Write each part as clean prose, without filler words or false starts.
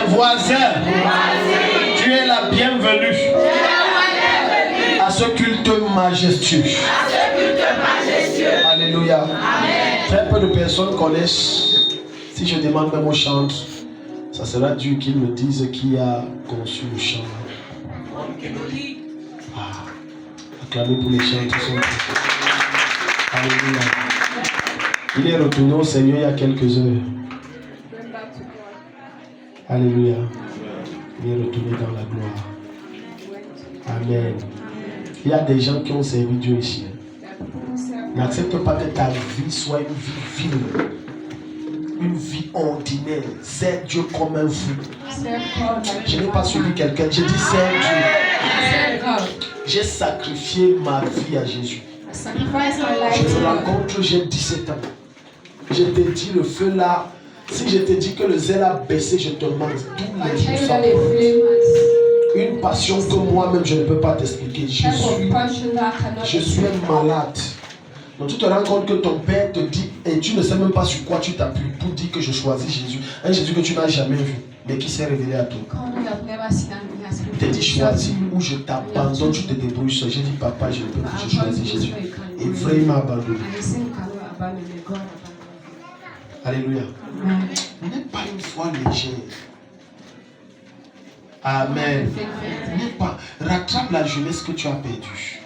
Voisin. Tu es la bienvenue à ce culte majestueux. Alléluia. Très peu de personnes connaissent. Si je demande même au chant, ça sera Dieu qui me dise qui a conçu le chant. Acclamez pour les chants qui sont. Alléluia. Il est retourné au Seigneur il y a quelques heures. Alléluia. Il est retourné dans la gloire. Amen. Il y a des gens qui ont servi Dieu ici. N'accepte pas que ta vie soit une vie vile, une vie ordinaire. Sers Dieu comme un fou. Je n'ai pas suivi quelqu'un. J'ai dit sers Dieu. J'ai sacrifié ma vie à Jésus. Je me rencontre, j'ai 17 ans. Je te dis le feu là. Si je te dis que le zèle a baissé, je te demande tous les jours ça. Une passion que moi-même je ne peux pas t'expliquer. Je suis un malade. Donc tu te rends compte que ton père te dit, et tu ne sais même pas sur quoi tu t'appuies pour dire que je choisis Jésus. Un Jésus que tu n'as jamais vu, mais qui s'est révélé à toi. Il te dit choisis ou je t'abandonne, tu te débrouilles seul. J'ai dit papa, je peux, je choisis Jésus. Et vraiment il m'a abandonné. Alléluia. N'est pas une foi légère. Amen. N'est pas. Rattrape la jeunesse que tu as perdue.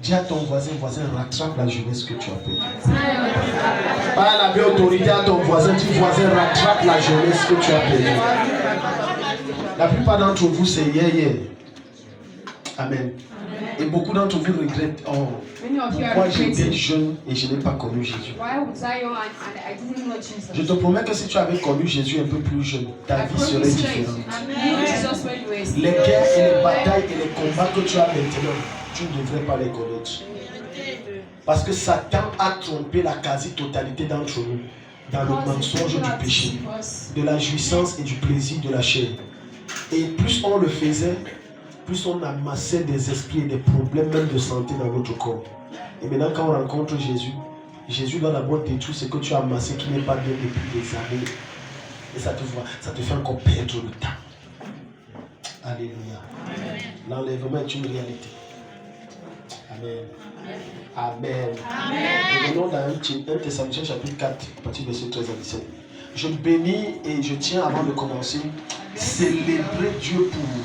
Dis à ton voisin, rattrape la jeunesse que tu as perdue. Pas la belle autorité à ton voisin, dis voisin, rattrape la jeunesse que tu as perdue. La plupart d'entre vous, c'est hier. Amen. Et beaucoup d'entre vous regrettent, pourquoi j'étais jeune et je n'ai pas connu Jésus. Je te promets que si tu avais connu Jésus un peu plus jeune, ta vie serait différente. Les guerres et les batailles et les combats que tu as maintenant, tu ne devrais pas les connaître. Parce que Satan a trompé la quasi-totalité d'entre nous dans le mensonge du péché, de la jouissance et du plaisir de la chair. Et plus on le faisait, plus on amassait des esprits et des problèmes même de santé dans notre corps. Et maintenant quand on rencontre Jésus, Jésus doit d'abord détruire ce que tu as amassé qui n'est pas bien depuis des années. Et ça te fait encore perdre le temps. Alléluia. L'enlèvement est une réalité. Amen. Amen. Revenons dans 1 Thessaloniciens chapitre 4, à partir du verset 13 à 17. Je bénis et je tiens avant de commencer, célébrer Dieu pour vous.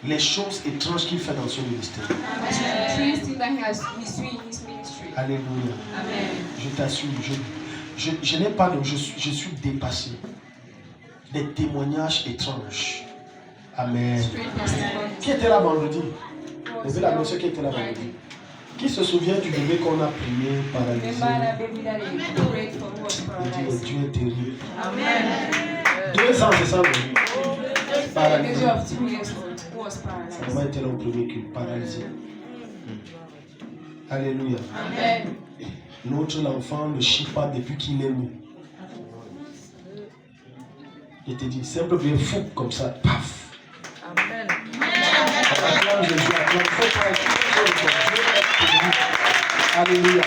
Les choses étranges qu'il fait dans son ministère. Alléluia. Je t'assure, je n'ai pas de... Je suis dépassé. Des témoignages étranges. Amen. Qui était là vendredi? Levez la main, ceux qui étaient là vendredi. Qui se souvient du bébé qu'on a prié, paralysé? Il dit, Dieu est terrible. Amen. 2 ans, c'est ça, paralysé. Ça m'a été là au premier culte, paralysé. Alléluia. Amen. Notre enfant ne chie pas depuis qu'il est né. Il te dit, simple bien fou comme ça, paf. Amen. Acclame Jésus, acclame. Alléluia.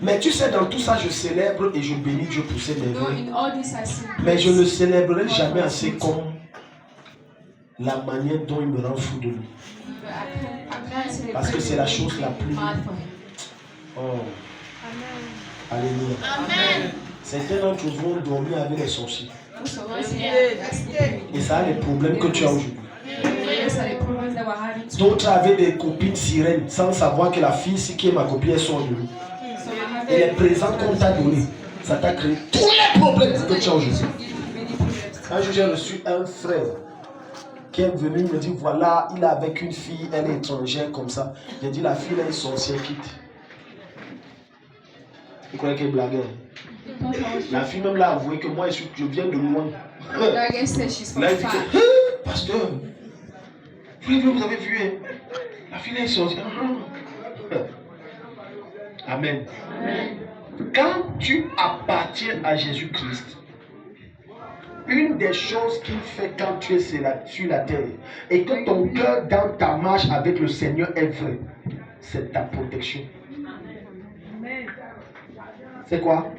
Mais tu sais, dans tout ça, je célèbre et je bénis Dieu pour ses merveilles. Mais je ne célébrerai jamais assez comme la manière dont il me rend fou de lui. Parce que c'est la chose la plus... Oh. Alléluia. Amen. Certains d'entre vous ont dormi avec les sorciers. Et ça a les problèmes que tu as aujourd'hui. D'autres avaient des copines sirènes sans savoir que la fille, si qui est ma copine, elle sort de nous. Et les présents qu'on t'a donné, ça t'a créé tous les problèmes que tu as aujourd'hui. Un jour, j'ai reçu un frère qui est venu me dire, voilà, il est avec une fille, elle est étrangère comme ça. J'ai dit, la fille, elle est sorcière, quitte. Vous croyez qu'elle blaguait? La fille même l'a avoué que moi, je viens de loin. Là, il dit que, pasteur, vous avez vu, hein? La fille est sorcière. Amen. Amen. Quand tu appartiens à Jésus-Christ, une des choses qu'il fait quand tu es sur la terre et que ton cœur dans ta marche avec le Seigneur est vrai, c'est ta protection. C'est quoi?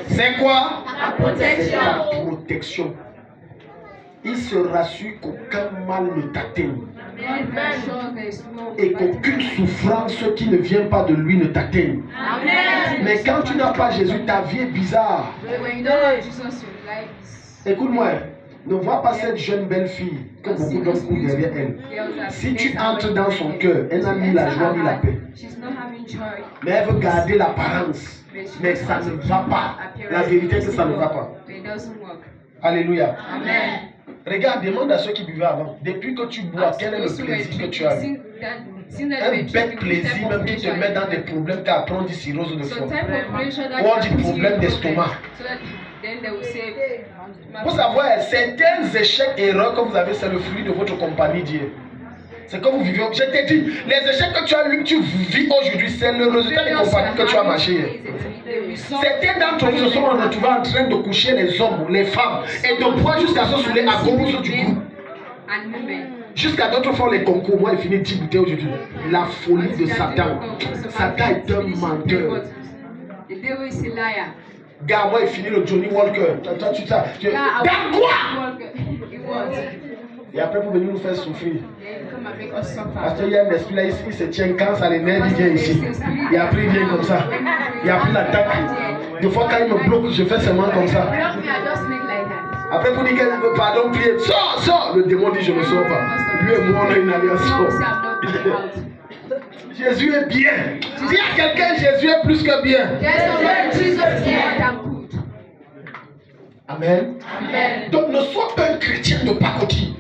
C'est quoi? La protection. C'est la protection. Il se rassure qu'aucun mal ne t'atteigne. Et qu'aucune souffrance qui ne vient pas de lui ne t'atteigne. Mais quand tu n'as pas Jésus, ta vie est bizarre. Écoute-moi, ne vois pas cette jeune belle fille que beaucoup d'hommes courent derrière elle. Si tu entres dans son cœur, elle n'a ni la joie ni la paix. Mais elle veut garder l'apparence. Mais ça ne va pas. La vérité, c'est que ça ne va pas. Alléluia. Amen. Regarde, demande à ceux qui buvaient avant. Depuis que tu bois, quel est le plaisir que tu as eu? Un bête plaisir même qui te met dans des problèmes qu'après on dit cirrhose de foie. Ou on dit problème d'estomac. Vous savez, certains échecs et erreurs que vous avez, c'est le fruit de votre compagnie d'hier. C'est comme vous vivez. Je t'ai dit, les échecs que tu as eu, que tu vis aujourd'hui, c'est le résultat des compagnies que tu as marché. Certains d'entre vous se sont retrouvés en train de coucher les hommes, les femmes, et de boire jusqu'à se saouler à cause du groupe. Jusqu'à d'autres font les concours. Moi, j'ai fini 10 bouteilles aujourd'hui. La folie de Satan. Satan est un menteur. Gars, moi, j'ai fini le Johnny Walker. Toi, tu sais. Dans quoi? Et après, vous venez nous faire souffrir. Parce qu'il y a un esprit là, ici, il se tient quand ça les nerfs, il vient ici. Et après, il vient comme ça. Et après, l'attaque. Des fois, quand il me bloque, je fais seulement comme ça. Après, vous dites qu'elle veut pardon, prier. Sors, sors. Le démon dit, je ne sors pas. Lui et moi, on a une alliance. Jésus est bien. S'il y a quelqu'un, Jésus est plus que bien. Amen. Amen. Donc, ne sois pas un chrétien de pacotille.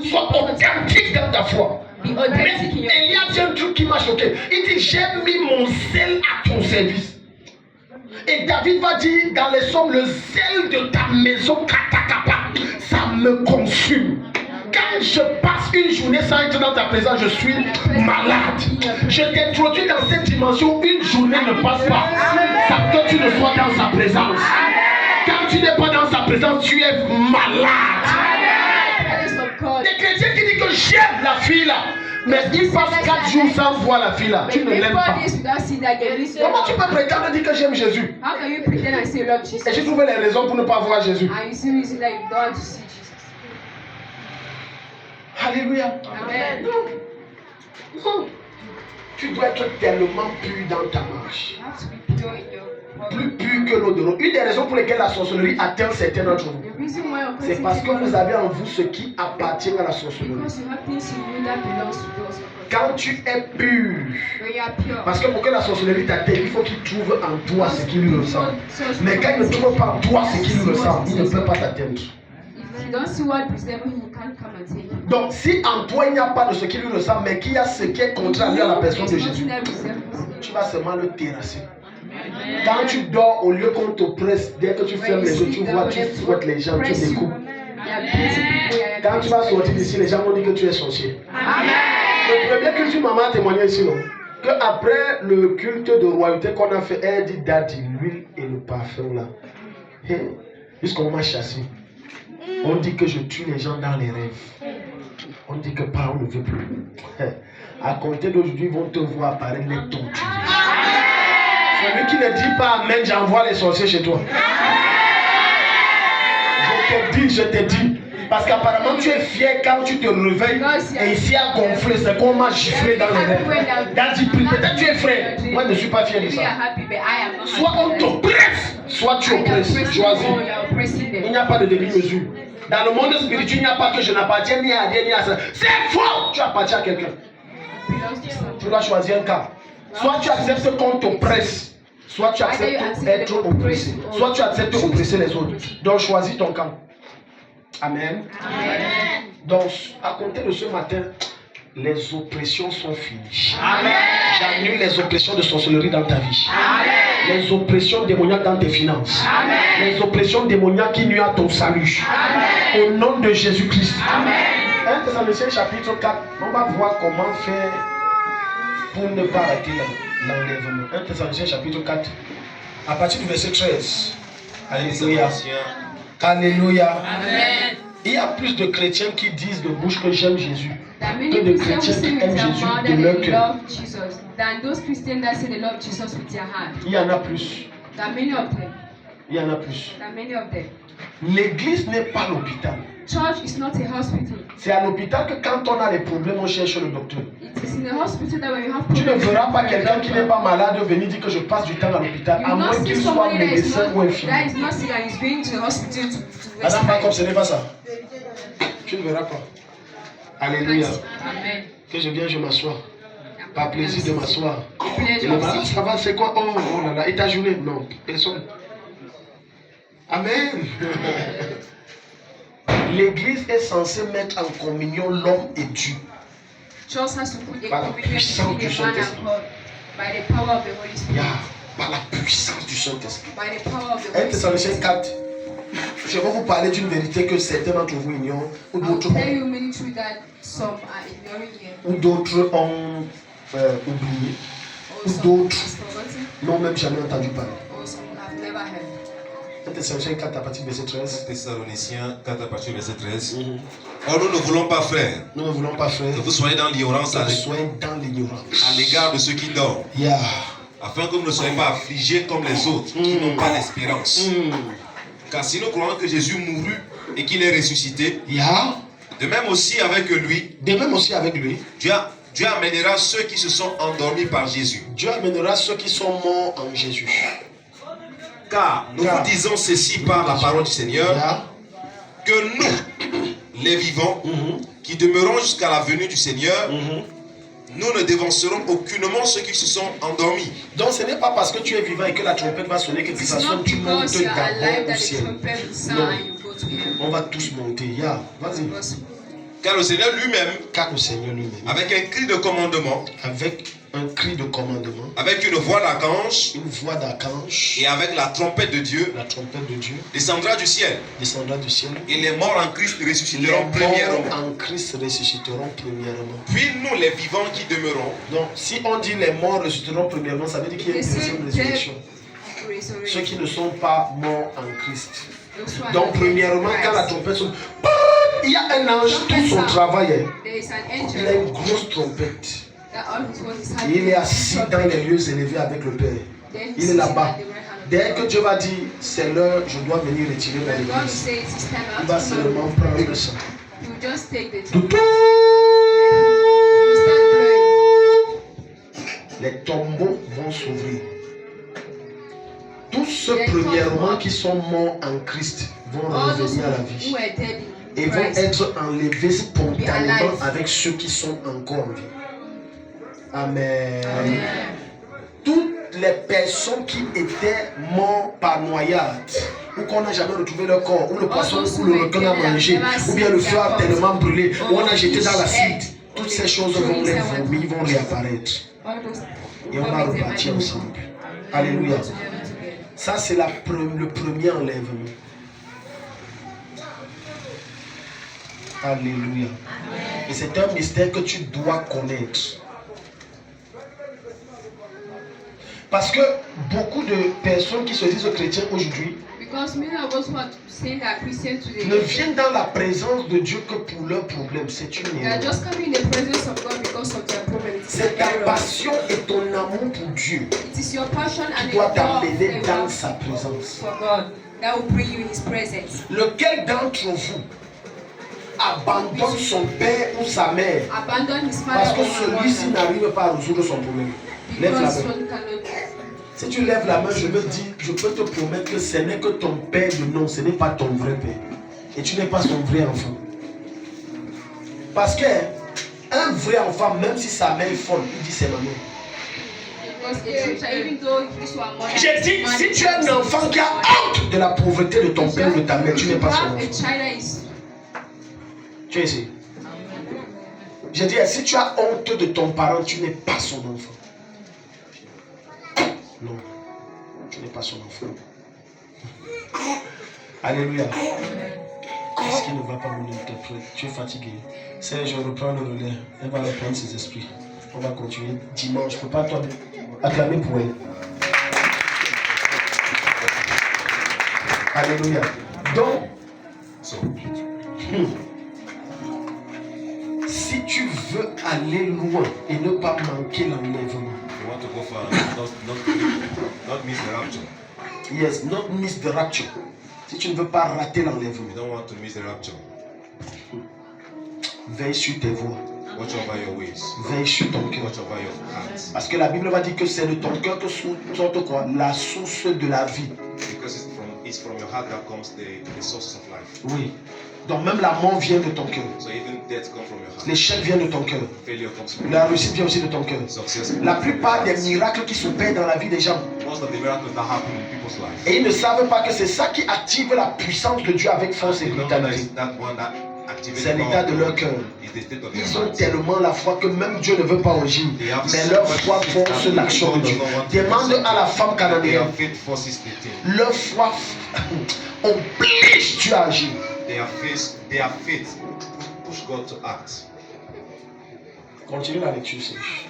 Sois authentique dans ta foi. Mais il y a un truc qui m'a choqué. Il dit, j'ai mis mon zèle à ton service. Et David va dire dans les Psaumes, le zèle de ta maison, katakapa, ça me consume. Quand je passe une journée sans être dans ta présence, je suis malade. Je t'introduis dans cette dimension, une journée ne passe pas sans que tu ne sois dans sa présence. Quand tu n'es pas dans sa présence, tu es malade. Des chrétiens qui disent que j'aime la fille là, mais ils passent 4 jours sans voir la fille là. Tu ne l'aimes pas. Comment tu peux prétendre dire que j'aime Jésus? Et j'ai trouvé les raisons pour ne pas voir Jésus. Alléluia. Amen. Non. Tu dois être tellement pur dans ta marche. Plus pur que l'eau de l'eau. Une des raisons pour lesquelles la sorcellerie atteint certains d'entre vous, c'est parce que vous avez en vous ce qui appartient à la sorcellerie. Quand tu es pur, parce que pour que la sorcellerie t'atteigne, il faut qu'il trouve en toi ce qui lui ressemble. Mais quand il ne trouve pas en toi ce qui lui ressemble, il ne peut pas t'atteindre. Donc si en toi il n'y a pas de ce qui lui ressemble, mais qu'il y a ce qui est contraire à la personne de Jésus, tu vas seulement le terrasser. Quand tu dors, au lieu qu'on t'oppresse, dès que tu fermes les yeux, tu vois, tu fouettes les gens, tu découpes. Quand tu vas sortir d'ici, les gens vont dire que tu es sorcier. Le premier culte, maman a témoigné ici, non? Qu'après le culte de royauté qu'on a fait, elle dit Daddy, l'huile et le parfum là. Puisqu'on m'a chassé. On dit que je tue les gens dans les rêves. On dit que parole ne veut plus. À compter d'aujourd'hui, ils vont te voir apparaître les tortues. Celui qui ne dit pas Amen, j'envoie les sorciers chez toi. Je te dis. Parce qu'apparemment tu es fier quand tu te réveilles et ici à gonfler, c'est qu'on m'a giflé dans les rêves. Peut-être tu es frère. Moi je ne suis pas fier de ça. Soit on t'oppresse, soit tu oppresses. Choisis. Il n'y a pas de demi-mesure. Dans le monde spirituel, il n'y a pas que je n'appartiens ni à rien ni à ça. C'est faux! Tu appartiens à quelqu'un. Tu dois choisir un cas. Soit tu acceptes qu'on t'oppresse, soit tu acceptes être oppressé. Soit tu acceptes oppresser les autres. Donc choisis ton camp. Amen. Amen. Donc à compter de ce matin, les oppressions sont finies. Amen. J'annule les oppressions de sorcellerie dans ta vie. Amen. Les oppressions démoniaques dans tes finances. Amen. Les oppressions démoniaques qui nuisent à ton salut. Amen. Au nom de Jésus-Christ. Amen. 1 Thessaloniciens chapitre 4, on va voir comment faire pour ne pas arrêter l'enlèvement. 1 Thessaloniciens chapitre 4, à partir du verset 13. Alléluia. Alléluia. Amen. Il y a plus de chrétiens qui disent de bouche que j'aime Jésus que de chrétiens qui aiment Jésus de leur cœur. than those Christians that say they love Jesus with their heart. Il y en a plus. There are many of them. Il y en a plus. There are many of them. L'église n'est pas l'hôpital. Church is not a hospital. C'est à l'hôpital que quand on a des problèmes, on cherche le docteur. It is in a hospital that when you have Tu ne problems, verras pas quelqu'un qui n'est pas malade venir dire que je passe du temps à l'hôpital, you à will moins not qu'il see soit somebody médecin ou that infirmier. is not sick and is going to the hospital to waste Madame Jacob, time. ce n'est pas ça. Tu ne verras pas. Alléluia. Amen. Que je viens, je m'assois. Pas plaisir de m'asseoir. Et Pleasure le of malade, sitting. ça va, c'est quoi? Oh, oh là là, et ta journée? Non, personne. Amen. L'église est censée mettre en communion l'homme et Dieu. Church has to put a Par la commitment puissance between du the man Saint-Esprit. and God by the power of the Holy Spirit. Yeah, par la puissance du Saint-Esprit. By the power of the 1 Holy Thessaloniciens Spirit. 4. Je vais vous parler d'une vérité que certains d'entre vous ignorent, ou I'll d'autres tell you many truths that some are ignoring here. ou d'autres ont oublié, Or ou some d'autres has forgotten. n'ont même jamais entendu parler. Or some have never heard. 1 Thessaloniciens 4 à partir du verset 13. Thessaloniciens 4 à partir du verset 13. Or nous ne voulons pas, frères, Nous ne voulons pas, frère, que vous soyez dans l'ignorance que à vous soyez dans l'ignorance. l'égard de ceux qui dorment, Yeah. afin que vous ne soyez pas affligés comme les autres qui n'ont pas d'espérance. Car si nous croyons que Jésus mourut et qu'il est ressuscité, Yeah. de même aussi avec lui, De même aussi avec lui, Dieu amènera ceux qui se sont endormis par Jésus. Dieu amènera ceux qui sont morts en Jésus. Car nous Car vous disons ceci par la parole du Seigneur, Yeah. que nous, les vivants, qui demeurons jusqu'à la venue du Seigneur, nous ne dévancerons aucunement ceux qui se sont endormis. Donc ce n'est pas parce que tu es vivant et que la trompette va sonner que de toute It's façon not tu montes because you are alive d'abord au that the ciel. trumpet will sound Non. and you go to heaven. On va tous monter. Yeah. Vas-y. Because Car le Seigneur lui-même, Car le Seigneur lui-même, avec un cri de commandement, avec un cri de commandement, avec une voix d'archange une voix d'archange, et avec la trompette de Dieu, la trompette de Dieu descendra du ciel. descendra du ciel. Et les morts en Christ Les ressusciteront morts premièrement. en Christ ressusciteront premièrement. Puis nous, les vivants qui demeurons, Donc, si on dit les morts ressusciteront premièrement, ça veut dire qu'il y a une deuxième résurrection. Ceux qui ne sont pas morts en Christ. Donc, premièrement, quand la trompette sonne, il y a un ange, tout son travail, hein. there is an Il a angel une grosse trompette. that all his work is Il est assis dans les lieux élevés avec le Père. Then Il est là-bas. Dès que Dieu va dire, c'est l'heure, je dois venir retirer mon when God église, says it's time, il va seulement prendre le sang. you just take the Tout, trumpet. You start blowing. les tombeaux vont s'ouvrir. Tous ceux premièrement qui sont morts en Christ vont All those revenir à la who vie were dead et in vont Christ être enlevés spontanément alive. avec ceux qui sont encore en vie. Amen. Amen. Toutes les personnes qui étaient mortes par noyade, ou qu'on n'a jamais retrouvé leur corps, ou le poisson ou le requin a mangé, ou bien le feu a tellement brûlé, ou on a jeté dans l'acide, toutes ces choses vont les vomir, vont réapparaître. All those Et on va repartir ensemble. Alléluia. Ça, c'est le premier enlèvement. Alléluia. Et c'est un mystère que tu dois connaître. Parce que beaucoup de personnes qui se disent chrétiens aujourd'hui Because many of us who are saying that Christians ne today, viennent dans la présence de Dieu que pour leurs problèmes. C'est une they are erreur. just coming in the presence of God because of their problems. C'est ta passion et ton amour pour Dieu It is your passion qui and doit your love t'amener dans sa présence. for God that will bring you in His presence. Lequel d'entre vous abandonne son père ou sa mère Abandon his parce father que or celui-ci mother n'arrive pas à résoudre son problème? Lève la because main. one cannot. Si tu lèves la main, je peux te promettre que ce n'est que ton père de nom, ce n'est pas ton vrai père. Et tu n'es pas son vrai enfant. Parce que un vrai enfant, même si sa mère est folle, il dit c'est ma mère. Because a true child, even though his one mother J'ai dit, si tu es un enfant qui a honte de la pauvreté de ton père ou de ta mère, tu n'es pas son a enfant. child that is Tu es ici. J'ai dit, si tu as honte de ton parent, tu n'es pas son enfant. Non, tu n'es pas son enfant. Alléluia. Qu'est-ce qui ne va pas, mon interprète? Tu es fatigué. C'est, je reprends le relais. Elle va reprendre ses esprits. On va continuer dimanche. Je ne peux pas toi acclamer pour elle. Alléluia. Donc, si tu veux aller loin et ne pas manquer l'enlèvement, You want to go for not miss the rapture. Yes, not miss the rapture. Si tu ne veux pas rater l'enlèvement, You don't want to miss the rapture. veille sur tes voies. Watch over your ways. Veille sur ton cœur. Watch over your heart. Parce que la Bible va dire que c'est de ton cœur que sorte quoi? La source de la vie. Because it's from your heart that comes the sources of life. Oui. Donc même la mort vient de ton cœur. So even death comes from your heart. L'échec vient de ton cœur. Failure comes from La réussite vient aussi de ton cœur. success. La plupart des miracles qui s'opèrent dans la vie des gens, Most of the miracles that happen in people's lives. et ils ne savent pas que c'est ça qui active la puissance de Dieu avec force et They don't know that brutalité. it's that one that activates C'est l'état de leur cœur. It's the state of their Ils ont hearts. tellement la foi que même Dieu ne veut pas agir. Mais leur foi force l'action de Dieu. Demande à la femme Their cananéenne. faith forces the thing. Leur foi oblige Dieu à agir. Their faith push God to act. Continue la lecture, Serge.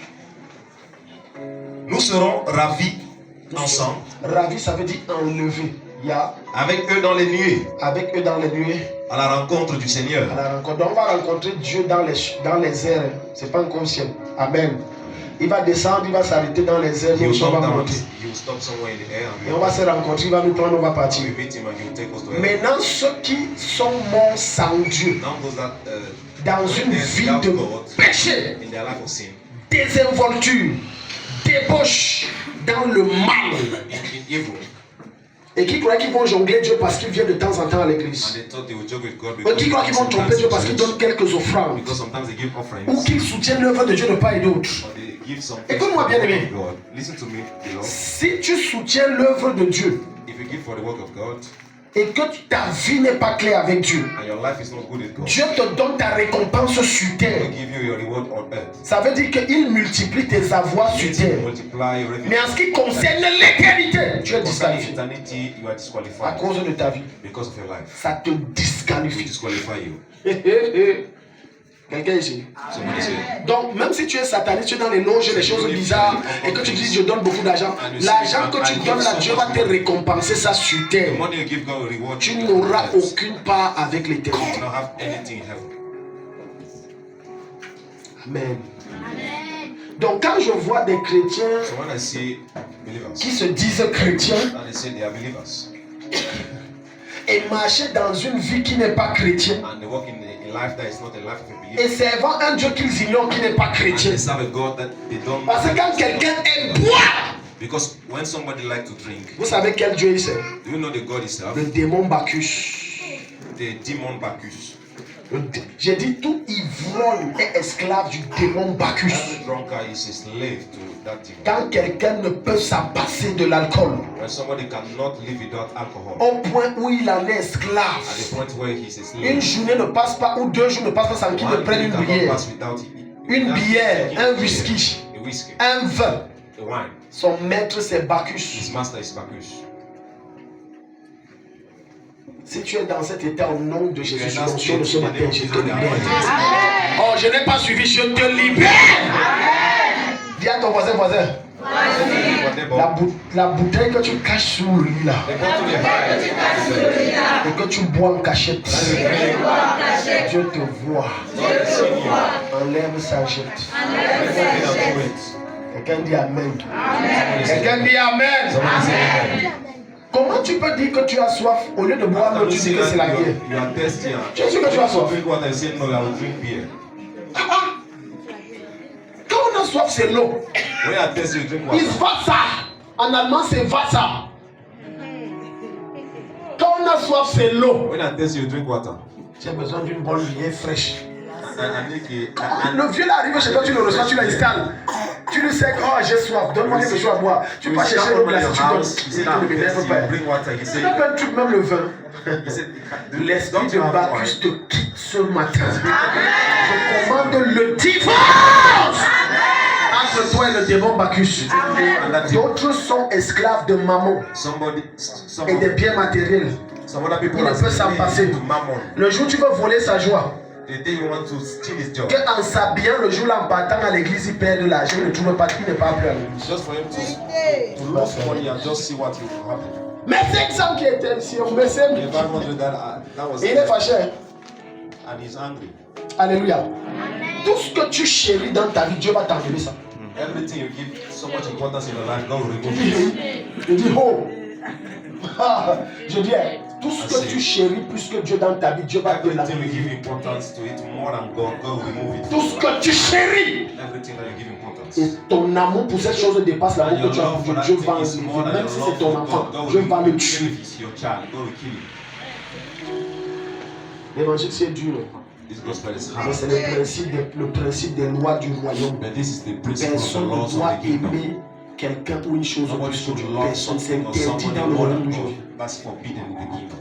Nous serons ravis ensemble Ravi, ça veut dire enlever. Il y a avec eux dans les nuées avec eux dans les nuées à la rencontre du Seigneur. à la rencontre. Donc on va rencontrer Dieu dans les airs. C'est pas encore au ciel. Amen. Il va descendre, il va s'arrêter dans les airs. He will Nous, on come va down. monter. He will stop somewhere in the air Et on va se rencontrer, il va nous prendre, on va partir. we meet him and he will take us to heaven. Maintenant, ceux qui sont morts sans Dieu, Now those that dans une vie de péché, in their life of sin, désinvolture, débauche dans le mal, in evil, et qui croient qu'ils vont jongler Dieu parce qu'ils viennent de temps en temps à and l'église, they thought they would joke with God ou qui croient qu'ils vont tromper Dieu parce qu'ils donnent quelques offrandes, because sometimes they give offerings ou qu'ils soutiennent l'œuvre de Dieu de part et d'autre. or they give some Écoute-moi bien aimé. God. Listen to me, beloved. Si tu soutiens l'œuvre de Dieu If you give for the work of God et que ta vie n'est pas claire avec Dieu, and your life is not good with God, Dieu te donne ta récompense sur He terre. will give you your reward on earth. Ça veut dire qu'il multiplie tes avoirs sur He terre. will multiply your Mais en ce qui concerne l'éternité, tu es Concerning disqualifié eternity, you are à disqualified cause de ta vie. because of your life. Ça te He will disqualifie. disqualify you. Quelqu'un ici. Somebody say, Donc, même si tu es sataniste, tu es dans les loges, les choses bizarres, et que tu dis je donne beaucoup d'argent, l'argent que tu donnes là, Dieu va te récompenser ça sur the terre. money you give God will reward Tu you. n'auras You aucune part avec l'éternité. will not have anything in heaven. Amen. Donc, quand je vois des chrétiens So when I see believers, qui se disent chrétiens and they say they are believers, et marcher dans une vie qui n'est pas chrétienne, and they walk in a life that is not a life of a et believer, servant un Dieu qu'ils ignorent qui n'est pas and chrétien. they serve a God that they don't Parce que quand quelqu'un aime boire, because when somebody like to drink, vous savez quel Dieu il sert? do you know the God himself? Le démon Bacchus. The demon Bacchus. J'ai dit tout ivrogne est esclave du démon Bacchus. Every drunkard is a slave to that demon. Quand quelqu'un ne peut s'en passer de l'alcool, When somebody cannot live without alcohol, au point où il en est at esclave, the point where he is a slave, une journée ne passe pas ou 2 jours ne passent pas sans qu'il ne one prenne day une cannot bière, pass without une without bière, taking un a beer, whisky, a whiskey, un vin. a wine. Son maître c'est His Bacchus. master is Bacchus. Si tu es dans cet état au nom de Jésus, If sous you are not l'onction de ce saved, matin, je te libère. Amen. Oh, je n'ai pas suivi, je te libère. Dis à ton voisin, la bouteille que tu caches sous le lit là, The bottle they hide, et que tu bois en cachette, Dieu te voit. Enlève sa jette. everything that do it. Quelqu'un dit Amen. Somebody say, Quelqu'un dit Amen. somebody say amen. Comment tu peux dire que tu as soif au lieu de boire l'eau, tu dis que c'est la bière? You are thirsty and Tu es sûr que tu as soif? drink water and say no, I will drink beer. Quand on a soif, c'est l'eau. When you are thirsty, you drink Is water. Wasser. En allemand, c'est Wasser. Quand on a soif, c'est l'eau. When you are thirsty, you drink water. J'ai besoin d'une bonne bière fraîche. And Le vieux là arrive chez toi, tu le reçois, tu l'installes. Tu lui sais que oh, j'ai soif, donne-moi quelque chose à boire. Tu you vas sit chercher l'eau down in glacée, your tu donnes. house, you Il say now ne I'm m'énerve thirsty, pas. you bring water. He say, Tu n'as truc, même le vin. he said, L'esprit don't de you have Bacchus wine? te quitte ce matin. Je commande le divorce entre toi et le démon Bacchus. And that D'autres sont esclaves de mammon somebody, et des biens matériels. some other people Il ne are peut s'en passer. to mammon. Le jour où tu veux voler sa joie, The day you want to steal his job, qu'en s'habillant le jour là en partant à l'église, il perd de l'argent, il ne trouve pas, il n'est pas plus à l'église. just for him to lose money and just see what will happen. Mais 500 qui étaient ici, on me sait. The 500 that was Et il est fâché. and he's angry. Alléluia. Tout ce que tu chéris dans ta vie, Dieu va t'enlever ça. Everything you give so much importance in your life, God will remove it. Je dis, oh. Je dis, tout ce que tu chéris plus que Dieu dans ta vie, Dieu va te Everything you l'amener. give importance to it more than God, God will remove it. Tout ce que tu chéris. Everything that you give importance. Et ton amour pour cette chose dépasse l'amour And que your tu as love pour for Dieu. that Dieu thing va is more enlever. than Même your si love c'est ton for enfant, God. God Dieu will va le remove it. tuer. Even if it's your child, God will kill it. L'évangile c'est dur. This gospel is Mais hard. c'est le principe des lois du royaume. But this is the principle of the Personne ne laws doit of the kingdom. aimer quelqu'un ou une chose Nobody plus que should Dieu. love Personne, c'est something or interdit somebody dans le more royaume than d'aujourd'hui. God. That's forbidden in the kingdom.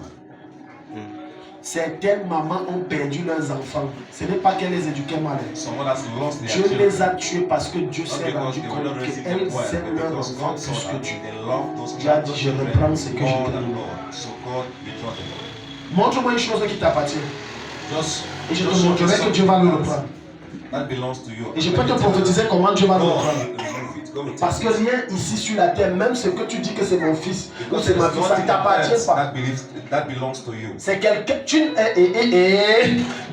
Certaines mamans ont perdu leurs enfants. Ce n'est pas qu'elles les éduquaient mal. Someone has lost their Dieu children. les a tués parce que Dieu Not s'est because rendu they were compte not raising them qu'elles well, aiment but leurs because enfants God plus saw que that Dieu. they love those Dieu a dit, je children reprends ce que je more t'ai than donné. God. So God withdraw them. Montre-moi une chose qui t'appartient. Just Et je te show me montrerai que Dieu va le reprendre. that belongs to you. Et je peux te prophétiser comment Dieu va le God reprendre. will remove it. God will take Parce que it. rien ici sur la terre, même ce que tu dis que c'est mon fils ou Because c'est ma there's fille, ça ne nothing t'appartient else pas. that belongs to you. C'est quelqu'un.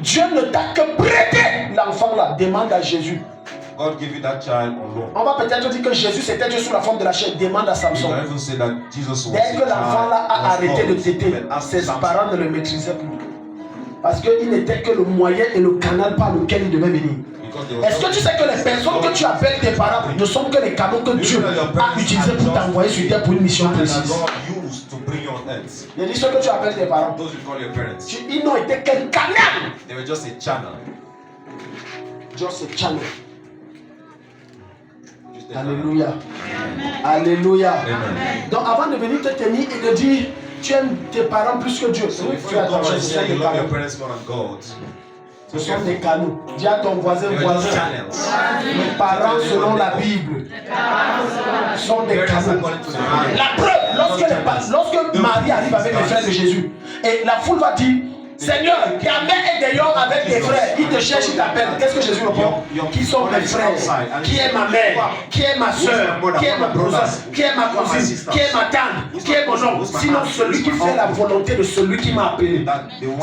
Dieu ne t'a que prêté l'enfant là. Demande à Jésus. God give you that child on loan. On va peut-être dire que Jésus c'était Dieu sous la forme de la chair. Demande à You Samson. can even say that Jesus was Dès que l'enfant là a arrêté de téter, ses Samson. parents ne le maîtrisaient plus. Parce qu'il n'était que le moyen et le canal par lequel il devait venir. Est-ce que tu sais que les personnes que tu appelles tes parents ne sont que les canaux que Dieu a utilisés pour t'envoyer sur terre pour une mission précise? Il dit ce que tu appelles tes parents. Those you call your parents, Ils n'ont été qu'un canal. they were just a channel. Just a channel. Just a channel. Alléluia. Alléluia. Amen. Donc avant de venir te tenir et de dire tu aimes tes parents plus que Dieu, So oui, if fais you come attention, and ce sont say des you love your canaux. parents more than God, Ce sont des canaux. Dis à ton voisin, they were just voisin, channels. mes parents selon la Bible sont des Parents canaux. according to the Bible. La preuve, lorsque Marie arrive avec les frères de Jésus, et la foule va dire, Seigneur, ta mère est dehors avec tes frères, il te cherche, il t'appelle. Qu'est-ce que Jésus répond? Qui sont mes frères? Qui est ma mère? Qui est ma soeur? Qui est ma cousin? Qui est ma cousine? Qui est ma tante? Qui est mon oncle? Sinon celui qui fait la volonté de celui qui m'a appelé.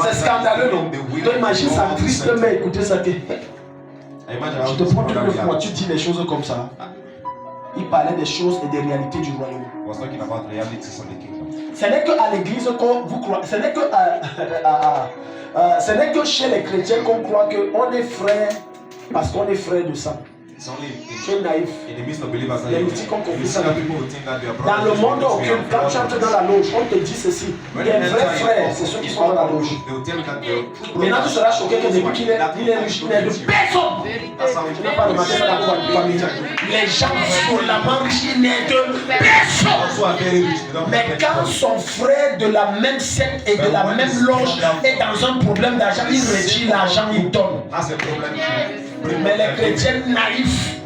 C'est scandaleux, non? Donc imagine sa triste mère écouter ça. Je te prends une fois, tu dis les choses comme ça. Il parlait des choses et des réalités du royaume. Was talking about realities of the kingdom. Ce n'est qu'à l'église qu'on vous croit. Ce n'est que chez les chrétiens qu'on croit qu'on est frère parce qu'on est frère de sang. It's only Tu es naïf. in the midst of believers that Il y a you une petite qu'on confie see ça. that people who think that they are Dans le brothers. monde occulte, quand tu entres dans la loge, on te dit ceci. When Les you enter vrais frères, in c'est ceux qui sont dans la loge. they will tell you that they're Maintenant, tu seras choqué que depuis qu'il est riche, il n'est de personne. Tu n'as pas remarqué ça dans la famille. Les gens violemment riches, il n'est de personne. also are very rich. They don't Mais have quand much. son frère de la même secte et de la même loge est dans un problème d'argent, il retire l'argent, il donne. That's a problem. Mais les chrétiens naïfs,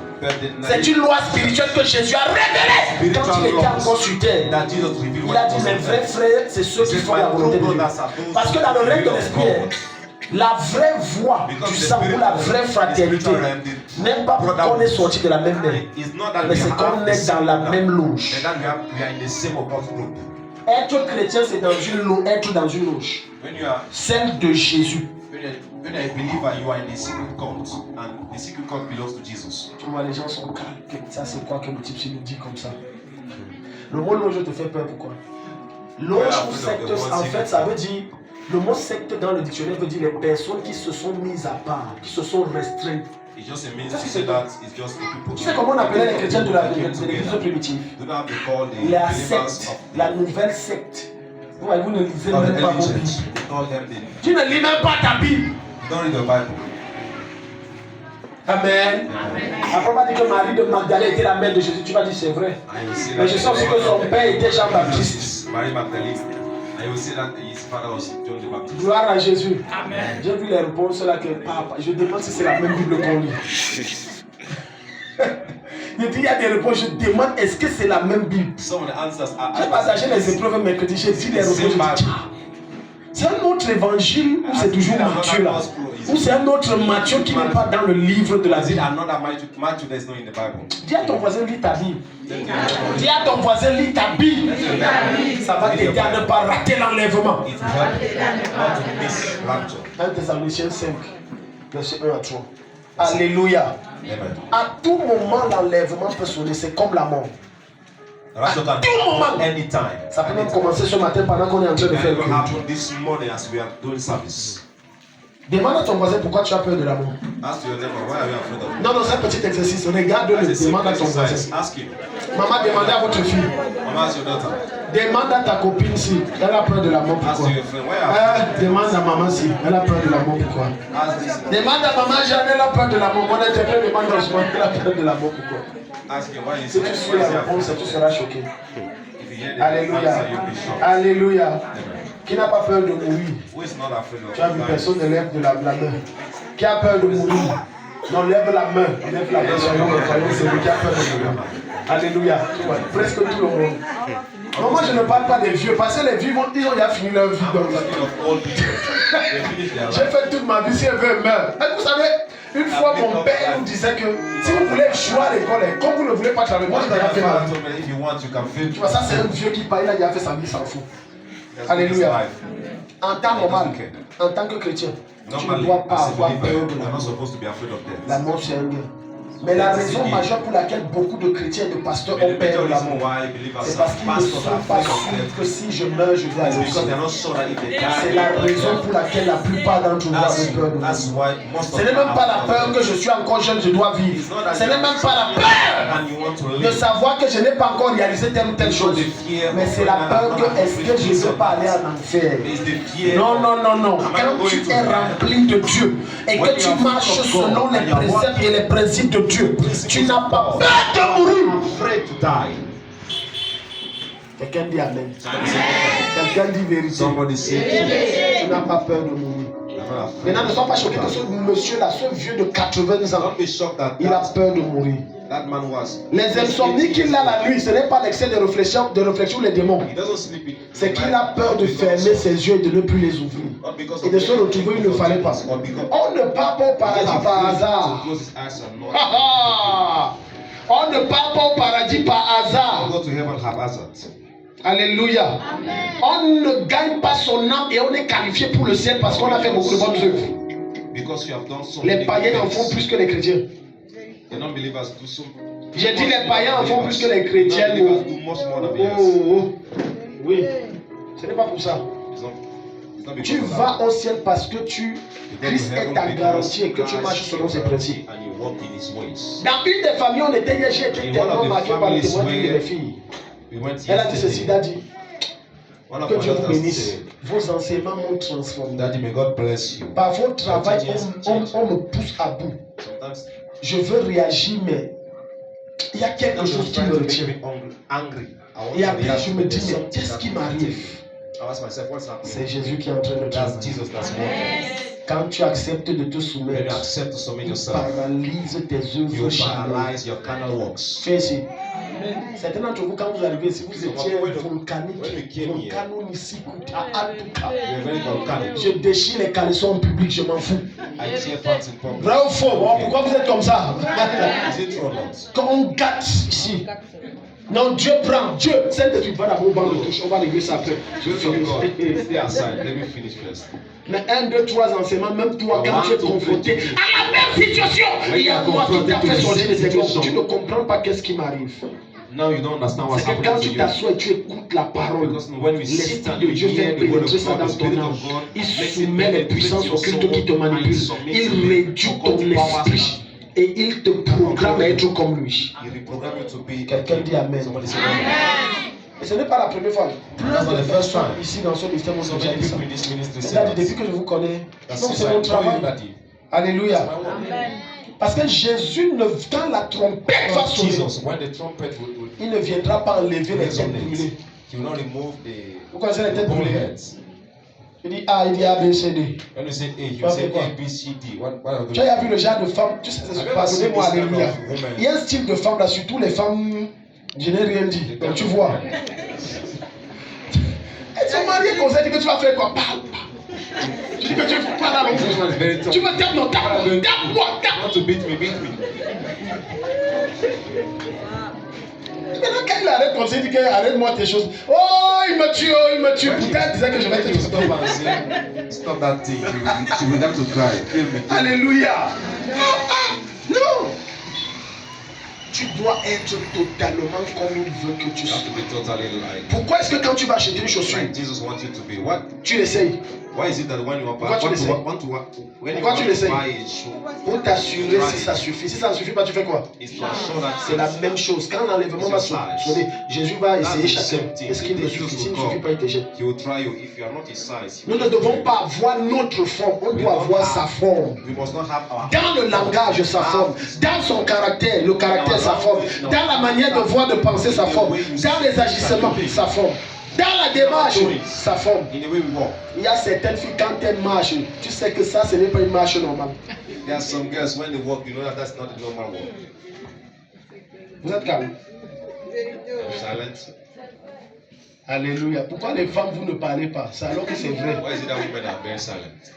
c'est une loi spirituelle que Jésus a révélée quand il était encore sur terre. That Jesus revealed Il when a he dit was mes on vrais earth. frères, c'est ceux qui font la volonté de Dieu. Parce que dans le règne de l'esprit, la vraie voie du sang ou la vraie fraternité n'est pas qu'on est sorti de la même mer, It's not that mais we c'est have qu'on the est same dans la kingdom, même but loge. that we are in the same occult group. Être chrétien, c'est dans une loge, être dans une loge, When you are celle de Jésus. when you're a believer, you are in the secret cult, and the secret cult belongs to Jesus. Tu vois, les gens sont calmes. Ça, c'est quoi que le type nous dit comme ça? Le mot loge te fait peur, pourquoi? Loge ou secte, en fait, ça veut dire. Le mot secte dans le dictionnaire veut dire les personnes qui se sont mises à part, qui se sont restreintes. It just means Ça, to c'est say that it's just the people. Tu sais comment on appelait les chrétiens de that came l'église together. primitive? Do not have to call the La believers secte, of la nouvelle secte. Vous ne lisez of the même pas early vos church. Bibles. They call them the. Tu ne lis même pas ta Bible. Don't read the Bible. Amen. Après, on va dire que Marie de Magdalene était la mère de Jésus. Tu vas dire c'est vrai. And you see Mais that je sais aussi que son père était Jean-Baptiste. Mary Magdalene. And you will see that his father was John the Baptist. Gloire à Jésus. Amen. J'ai vu les réponses là que papa. Je demande si c'est la même Bible qu'on lit. Il dit il y a des réponses. Je demande est-ce que c'est la même Bible. Some of the answers J'ai are. partagé les épreuves mercredi. J'ai dit les réponses. Je dis, ah, c'est un autre évangile ou c'est toujours Matthieu là? Ou c'est un autre Matthieu qui n'est pas dans le livre de la Is it Bible? another Matthew that's not in the Bible? Dis à ton voisin, lis ta Bible. Dis à ton voisin, lis ta Bible. Ça va t'aider à ne pas rater l'enlèvement. It helps not to miss rapture. 1 Thessaloniciens 5, verset 1 à 3. Alléluia. Amen. À tout moment, l'enlèvement peut sonner. C'est comme la mort. Rapture can tout moment. happen anytime. Ça peut même commencer ce matin pendant qu'on est en train de It faire le can culte. happen this morning as we are doing service. Demande à ton voisin pourquoi tu as peur de la mort. Ask your neighbor, why are you afraid of it? Non, c'est un petit exercice. Regarde-le, That's a demande à simple ton voisin. exercise. Ask him. Maman, demandez à votre fille. Mama, ask your daughter. Demande à ta copine si elle a peur de la mort. Ask Pourquoi? your friend, why are you afraid? Demande à maman si elle a peur de la mort. Pourquoi? Ask this. Demande à maman Jeanne, elle a peur de la mort. Mon interprète demande à Ousmane, elle a peur de la mort. Pourquoi? Ask him why you Si tu suis la réponse, tu seras choqué. If you hear the Alléluia. answer, you'll be shocked. Alléluia. Amen. Qui n'a pas peur de mourir? Who is not afraid of Tu as vu, dying? personne ne lève de la main. Qui a peur de mourir? Non, lève la main. Lève la main. Soyons croyants, c'est lui qui a peur de mourir. Alléluia. Presque tout le monde. Non, moi je ne parle pas des vieux, parce que les vieux, ils ont déjà fini leur vie. I'm Donc, talking of old people. They finish their j'ai life. fait toute ma vie, si elle veut, elle meurt. Et vous savez, une fois mon père nous disait que si vous voulez échouer à l'école, comme vous ne voulez pas travailler, moi j'ai déjà fait ma vie. If you want, you can feel. Tu vois, ça c'est un vieux qui parle, il a déjà fait sa vie, il s'en fout. Alléluia. En temps normal, en tant que chrétien, tu ne Normally, dois pas as a avoir peur believer, de you're la not mort. supposed to be afraid of death. La mort, c'est un gain. Mais la raison majeure pour laquelle beaucoup de chrétiens et de pasteurs But ont the peur major de la reason mort, why believers c'est are parce qu'ils ne pastors sont are pas afraid of sûrs death que si je meurs, je vais aller au is because ciel. they're not sure that if they die, C'est la raison pour laquelle la plupart d'entre vous avez peur de that's mourir. why most of Ce n'est them même pas la are peur afraid que of je death. suis encore jeune, je dois vivre. It's not that Ce n'est même pas la peur and you want to de live. savoir que je n'ai pas encore réalisé telle ou telle chose. Mais c'est la peur que est-ce que je ne vais pas aller en enfer. It's the fear. Non, non, non, non. Am I Quand going tu to es die? rempli de Dieu et When que you tu are marches full of God selon les and you are préceptes et les principes de Dieu, tu n'as pas God. peur de mourir. Afraid to die. Quelqu'un dit Amen. Quelqu'un dit vérité. Somebody say, Tu n'as pas peur de mourir. you're not afraid. Maintenant, ne sois pas choqué que ce monsieur-là, ce vieux de 80 ans, Don't be shocked that il a peur de mourir. that man was. Les insomnies qu'il a la nuit, ce n'est pas l'excès de réflexion ou les démons. He doesn't sleep. C'est qu'il a peur de fermer ses yeux et de ne plus les ouvrir. Not because Et de se retrouver, il ne fallait pas. Or because On ne part pas au paradis par hasard. to close his eyes and not Ah, ah. On ne part pas au paradis par hasard. go to heaven haphazard. Alléluia. On ne gagne pas son âme et on est qualifié pour le ciel parce qu'on a fait beaucoup de bonnes œuvres. Because you have done so Les many païens en good font things. plus que les chrétiens. The non-believers do so. J'ai dit les païens en font plus que les chrétiens. Non-believers do much more than believers. Oh, oui. Ce n'est pas pour ça. It's not because Tu of vas that. au ciel parce que You go to Christ heaven est ta because garantie et que tu Christ marches selon is ses your principes. guarantee and you walk in his ways. Dans une des familles, on était hier, j'ai été In one tellement of the marqué par le families témoignage d'une where des filles. We went Elle a dit ceci, yesterday. Daddy, One of que my Dieu vous daughters bénisse. said, Vos enseignements m'ont transformé. Daddy, may God bless you. Par votre travail, on me pousse à bout. Sometimes Je veux réagir, mais il y a quelque chose qui me retient. angry. Et après, je me dis, mais qu'est-ce qui m'arrive? I ask myself, what's happening? C'est Jésus qui est en train de That's travailler. Jesus that's working. Quand tu acceptes de te When you soumettre, accept to submit tu yourself, paralyses tes you œuvres charnelles. paralyze your carnal works. Fais ici. Certains d'entre vous, quand vous arrivez ici, vous étiez When you volcanique, came here, volcanomycite, atuka. you're very volcanic. Je déchire les caleçons en public, je m'en fous. I tear fat in public. Vrai ou faux? Bon, pourquoi vous êtes comme ça? Is it true or not? Quand on gâte ici. Non, Dieu prend. Dieu, celle que tu vas d'abord au banc de touche, on va régler ça après. Je Children finis. of God, stay aside. Let me finish first. Mais 1, 2, 3 enseignements, même toi, quand tu es confronté à la même situation, il y a moi qui t'a fait sortir de tes gonds. Tu ne comprends pas qu'est-ce qui m'arrive. Now you don't understand what's C'est que quand happening to tu you. t'assois et tu écoutes la parole, Because when we sit l'Esprit and de we Dieu fait hear the word pénétrer of ça God, dans the Spirit ton âme. of God, Il makes it soumet les penetrate puissances your occultes soul qui te and manipulent. submit Il you réduit to ton God's powers esprit et il te programme à être comme lui. and He reprogram you to be. Quelqu'un dit Amen. Somebody say amen. Et ce n'est pas la première fois. Plus That's not de the first personnes time. ici dans ce ministère m'ont So déjà many dit ça. people in this ministry say C'est-à-dire, that. depuis que je vous connais, That's non, since c'est I mon know you, travail. Daddy. Alléluia. Amen. Parce que Jésus, quand la trompette va sonner, Jesus, when the trumpet will il ne viendra pas enlever les têtes resonate, brûlées. He will not remove the Vous connaissez les têtes bone brûlées? heads. Il dit A, il dit A, B, C, D. When you say A, you Pas say fait quoi? A, B, C, D. What are Tu as those? vu le genre de femme, tu sais, pardonnez-moi, alléluia. Il y a un style de femme là, surtout les femmes, je n'ai rien dit, donc tu vois. Elles sont mariées comme ça, dit que tu vas faire quoi? Parle, parle. Tu dis que tu fais pas là, This one is very tough. tu me tapes, non, tape-moi, tape-moi, tape. Want to beat me, beat me. Maintenant, quand il arrête comme ça, il dit que arrête-moi tes choses. Oh, il me tue, oh, il me tue. Pourtant, il disait que je vais te tuer. Stop and say, stop that thing. You will have to cry. Kill me. Alléluia. Ah, ah. Non. Tu dois être totalement comme il veut que tu You have sois. to be totally like Pourquoi est-ce que quand tu vas acheter une chaussure, Jesus wants you to be. What? tu l'essayes Why is it that when you are Pourquoi tu l'essayes? when you Pourquoi tu want to l'essayes? buy a shoe, pour t'assurer si ça suffit. Si ça ne suffit pas, tu fais quoi? it's to ensure that C'est la même chose. Quand l'enlèvement va sonner, Jésus va essayer chacun. Est-ce qu'il me suffit? S'il ne suffit pas, il te jette. He will try you. If you are not his size, he Nous will ne not devons try pas avoir notre forme, on doit avoir sa forme. you. We must not have our Dans le langage, sa forme. Dans son caractère, le caractère, sa forme. Dans la manière de voir, de penser, sa forme. Dans les agissements, sa forme. Dans la démarche, sa forme. in the way we walk. Il y a certaines filles, quand elles marchent, tu sais que ça, ce n'est pas une marche normale. There are some girls when they walk, you know that that's not the normal walk. Vous êtes calme? Silent. Alléluia. Pourquoi les femmes, vous ne parlez pas? C'est alors que c'est vrai. Why is it that women are very silent?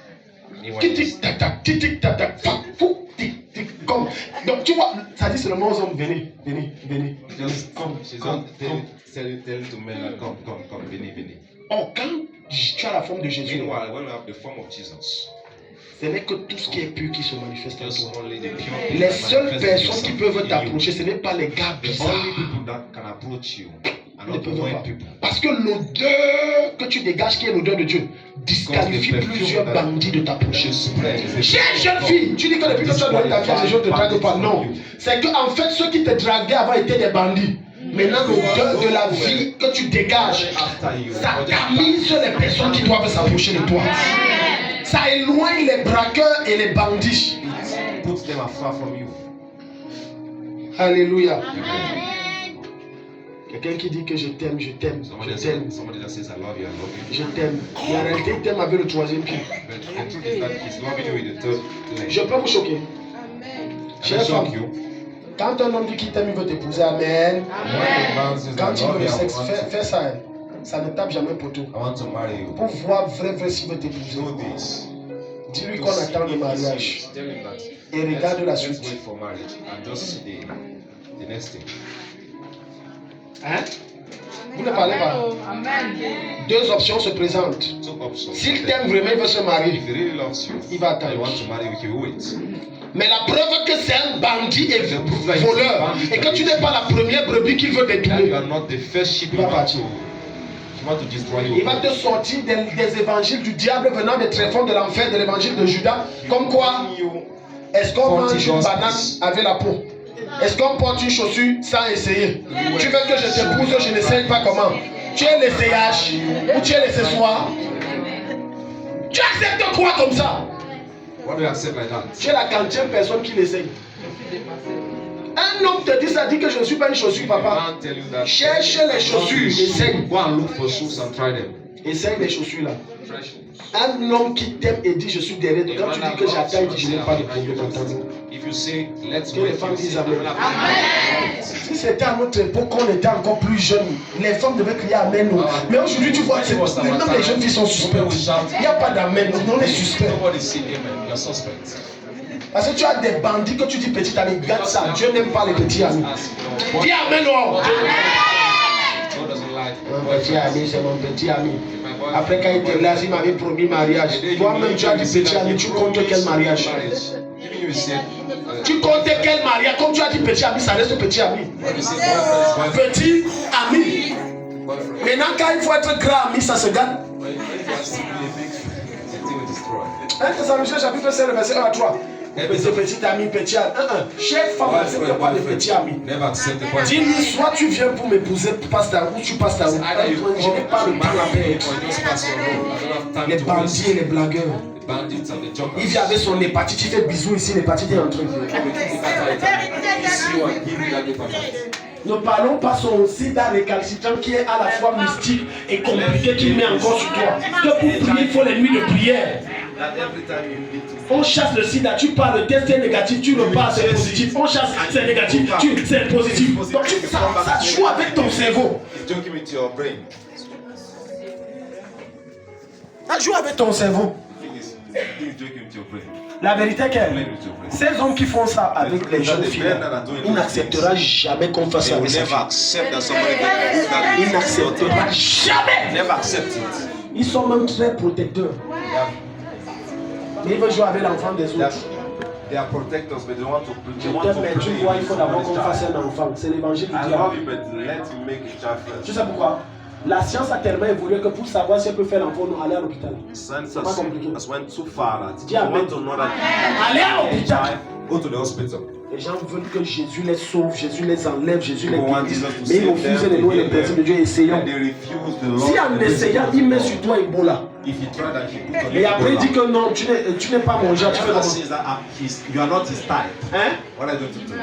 Meanwhile, Tic tac tac, tic tac tac, fou, tic tic, comme. Donc tu vois, ça dit seulement aux hommes, venez, venez, venez. just Comme, she's comme, not telling to men like come, Vinny. Oh, quand tu as la forme de Jésus, Meanwhile, when we have the form of Jesus, ce n'est que tout ce qui est pur qui se manifeste en just toi. only the pure. Les that seules manifest personnes qui themselves peuvent in you. t'approcher, ce n'est pas les gars The bizarres. only people that can approach you are Ils ne not the peuvent white pas. people. Parce que l'odeur que tu dégages, qui est l'odeur de Dieu, disqualifie plusieurs bandits de t'approcher. Chère jeune fille, tu dis que depuis que tu as donné ta vie à ces gens ne te draguent pas. Non. C'est qu'en fait, ceux qui te draguaient avant étaient des bandits. Maintenant, l'odeur de la vie que tu dégages, ça tamise les personnes qui doivent s'approcher de toi. Ça éloigne les braqueurs et les bandits. It puts them afar from you. Alléluia. Quelqu'un qui dit que je t'aime, je t'aime, Somebody je t'aime, that says I love you. je t'aime. Et en réalité, il t'aime avec le troisième pied. But the truth is that he's loving you with the third leg. Je peux vous choquer. Can Chère I shock femme, you? quand un homme dit qu'il t'aime, il veut t'épouser. Amen. When a man says Quand I tu veux love le you, sexe, fais ça. Hein. Ça ne tape jamais poteau. I want to marry you. Pour voir vrai s'il veut t'épouser. Do this. Dis-lui qu'on attend le mariage. Tell him that. Et regarde la Let's suite. wait for marriage and just see the next thing. Hein? Vous ne parlez pas. Deux options se présentent. Two options. S'il t'aime vraiment, il veut se marier. If he really loves you, Il va and attendre. you want to marry you, he will wait. Mais la preuve que c'est un bandit et voleur, et que tu n'es pas la première brebis qu'il veut That you détourner, are not the first sheep Il you va want partir. to destroy you. il va te sortir des évangiles du diable venant des tréfonds de l'enfer, de l'évangile de Judas. Comme quoi, est-ce qu'on mange une banane avec la peau? Est-ce qu'on porte une chaussure sans essayer? Tu veux que je t'épouse, je n'essaye pas comment? Tu es l'essayage ou tu es l'accessoire? Tu acceptes quoi comme ça? What do you accept like that? Tu es la 40e personne qui l'essaye. Un homme te dit ça, dit que je ne suis pas une chaussure, I papa. can't tell you that. Cherche les chaussures, essaye. Go and look for shoes and try them. Essaye les chaussures là. Try shoes. Un homme qui t'aime et dit je suis derrière toi. Quand tu dis que j'attends, il dit je n'ai pas de problème dans ta vie. If you say, let's Que wait, les femmes you say, disent I amen. will have- Si c'était à notre époque, qu'on était encore plus jeunes, les femmes devaient crier amen. Mais aujourd'hui, tu vois, même les jeunes filles sont suspectes. Il n'y a pas d'amen, on est suspects. Nobody say amen. You're suspect. Parce que tu as des bandits que tu dis petit ami, garde ça. Dieu n'aime pas les petits amis. Dis amen, non. God doesn't like Mon petit ami, c'est mon petit ami. Après, quand il était là, il m'avait promis mariage. Toi-même, tu as dit petit ami, tu comptes quel mariage? Even you said, Tu comptes quel mariage? Comme tu as dit petit ami, ça reste petit ami. you say boyfriend, Petit ami. boyfriend. Maintenant, quand il faut être grand ami, ça se gagne. When you have to be a big, the thing will destroy. 1 Thessaloniciens chapitre 5, verset 1 à 3. Petit ami, petit ami. Chère femme, n'accepte pas les petits amis. Never accept the boyfriend. Dis-lui, soit tu viens pour m'épouser, passe ta route, tu passes ta route. Either you Je n'ai pas le temps à marry me perdre. or just pass your road. I don't have Les time to bandits et waste. les blagueurs. The bandits and the Il joggers. vient avec son hépatite, il fait bisous ici, l'hépatite est en train de You see what give you that hepatitis. Ne parlons pas son sida récalcitrant qui est à la fois mystique et compliqué qu'il met encore sur toi. Que pour prier, il faut les nuits de prière. That every time you need to On chasse le sida, tu parles, le test est négatif, tu repars, c'est positif. On chasse, c'est négatif, c'est positif. Donc ça joue avec ton cerveau. it's joking with your brain. Ça joue avec ton cerveau. The thing is joking with your brain. La vérité est que Playing with your brain. ces hommes qui font ça avec les jeunes filles, il n'acceptera jamais qu'on fasse They ça will avec sa never fille. accept that somebody can do that. Il n'acceptera jamais. Never accept it. Ils sont même très protecteurs. They have, Mais ils veulent jouer avec l'enfant des they have, autres. They are protectors, but they want to Je t'aime, mais tu vois, il faut d'abord qu'on fasse un enfant. C'est l'évangile du I diable. love you, but let him make a child Tu first. sais pourquoi? La science a tellement évolué que pour savoir si elle peut faire l'enfant, on aller à l'hôpital. Science Pas compliqué. has went too far that if Dis you amen. want to know that Allez à l'hôpital. go to the hospital. Les gens veulent que Jésus les sauve, Jésus les enlève, Jésus les People want guérit. Jesus to Mais ils save refusent them, de nous et les to principes heal de Dieu. them, Essayons. and they refuse the Si Lord. en essayant, il met sur toi Ebola. If you try that, he put on Et you après il dit Ebola. que non, tu n'es pas mon genre, tu fais Whoever comment? says that you are not his type, Hein? what are you going to do?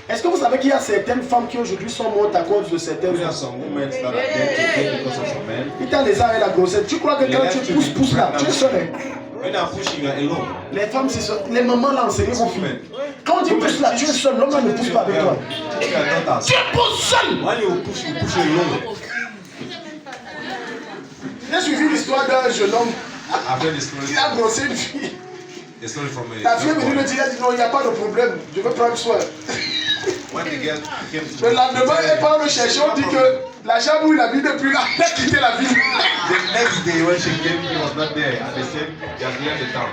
Est-ce que vous savez qu'il y a certaines femmes qui aujourd'hui sont mortes à cause de certaines There are femmes? some women that are dead today because of some men. Il t'a les arrêts la grossesse. Tu crois que quand tu pousses là, tu es seul. Hein? When they are pushing, you are alone. Les femmes, c'est ça. Les mamans là, enseignent vos filles. Quand on dit pousse là, tu es seul. L'homme là ne pousse pas avec toi. Teach your daughters. Tu pousses seul. When you push alone. J'ai suivi l'histoire d'un jeune homme. I've heard the story. Il a grossé une fille. The story from a La fille est young venue boy. le dire, elle dit non, il n'y a pas de problème. Je veux prendre soin. When the girl came to Le lendemain, elle part le chercher. On dit que la chambre où il habite depuis là, il a quitté la ville. the next day when she came, he was not there, and they said he has left the town.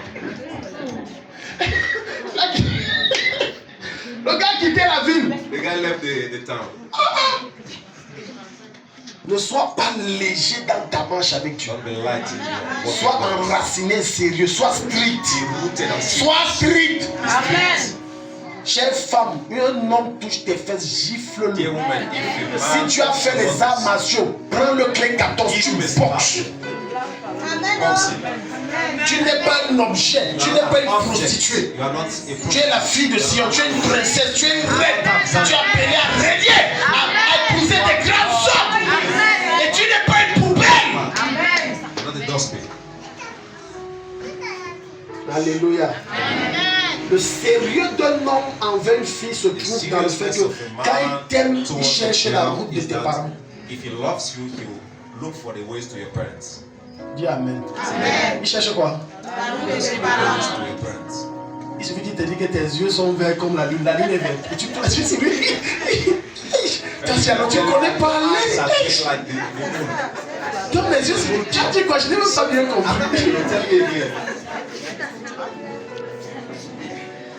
Le gars a quitté la ville. The guy left the town. Ne sois pas léger dans ta marche avec Dieu. Don't be light in your walk. Sois enraciné, sérieux, sois strict. Be rooted and Sois strict. Amen. Chère femme, un homme touche tes fesses, gifle-le. Dear woman, if a Si man tu as fait les arts martiaux, prends le clé 14, tu boxes. Tu n'es pas un objet, tu n'es pas une prostituée. You are not a Tu prostitute. es la fille de Sion, tu es une princesse, tu es une reine. Tu es appelée à régner, à épouser des grands hommes. Et tu n'es pas une poubelle. Not a dustbin. Alléluia. Le sérieux d'un homme envers une fille se trouve dans le fait que quand il t'aime, il cherche la route de tes parents. If he loves you, he will look for the ways to your parents. Dis Amen. Il cherche quoi? The ways to your parents. Il suffit qu'il te dise que tes yeux sont verts comme la lune est verte. Et tu peux tu sais, tu connais pas Eyes are les. just like the moon. Comme mes yeux, tu as dit quoi? Je n'ai même pas bien compris. Tell me again.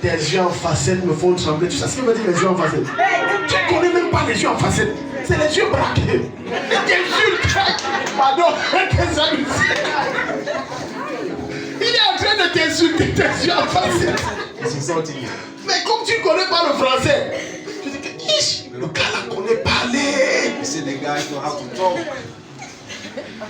Tes yeux en facette me font trembler. Tu sais ce que veut dire les yeux en facette? Tu ne connais même pas les yeux en facette. C'est les yeux braqués. Et t'insultes. Pardon, tes amis. Il est en train de t'insulter tes yeux en facette. He's insulting you. Mais comme tu ne connais pas le français, tu dis que ish, le gars là connaît parler. You see, the guys know how to talk.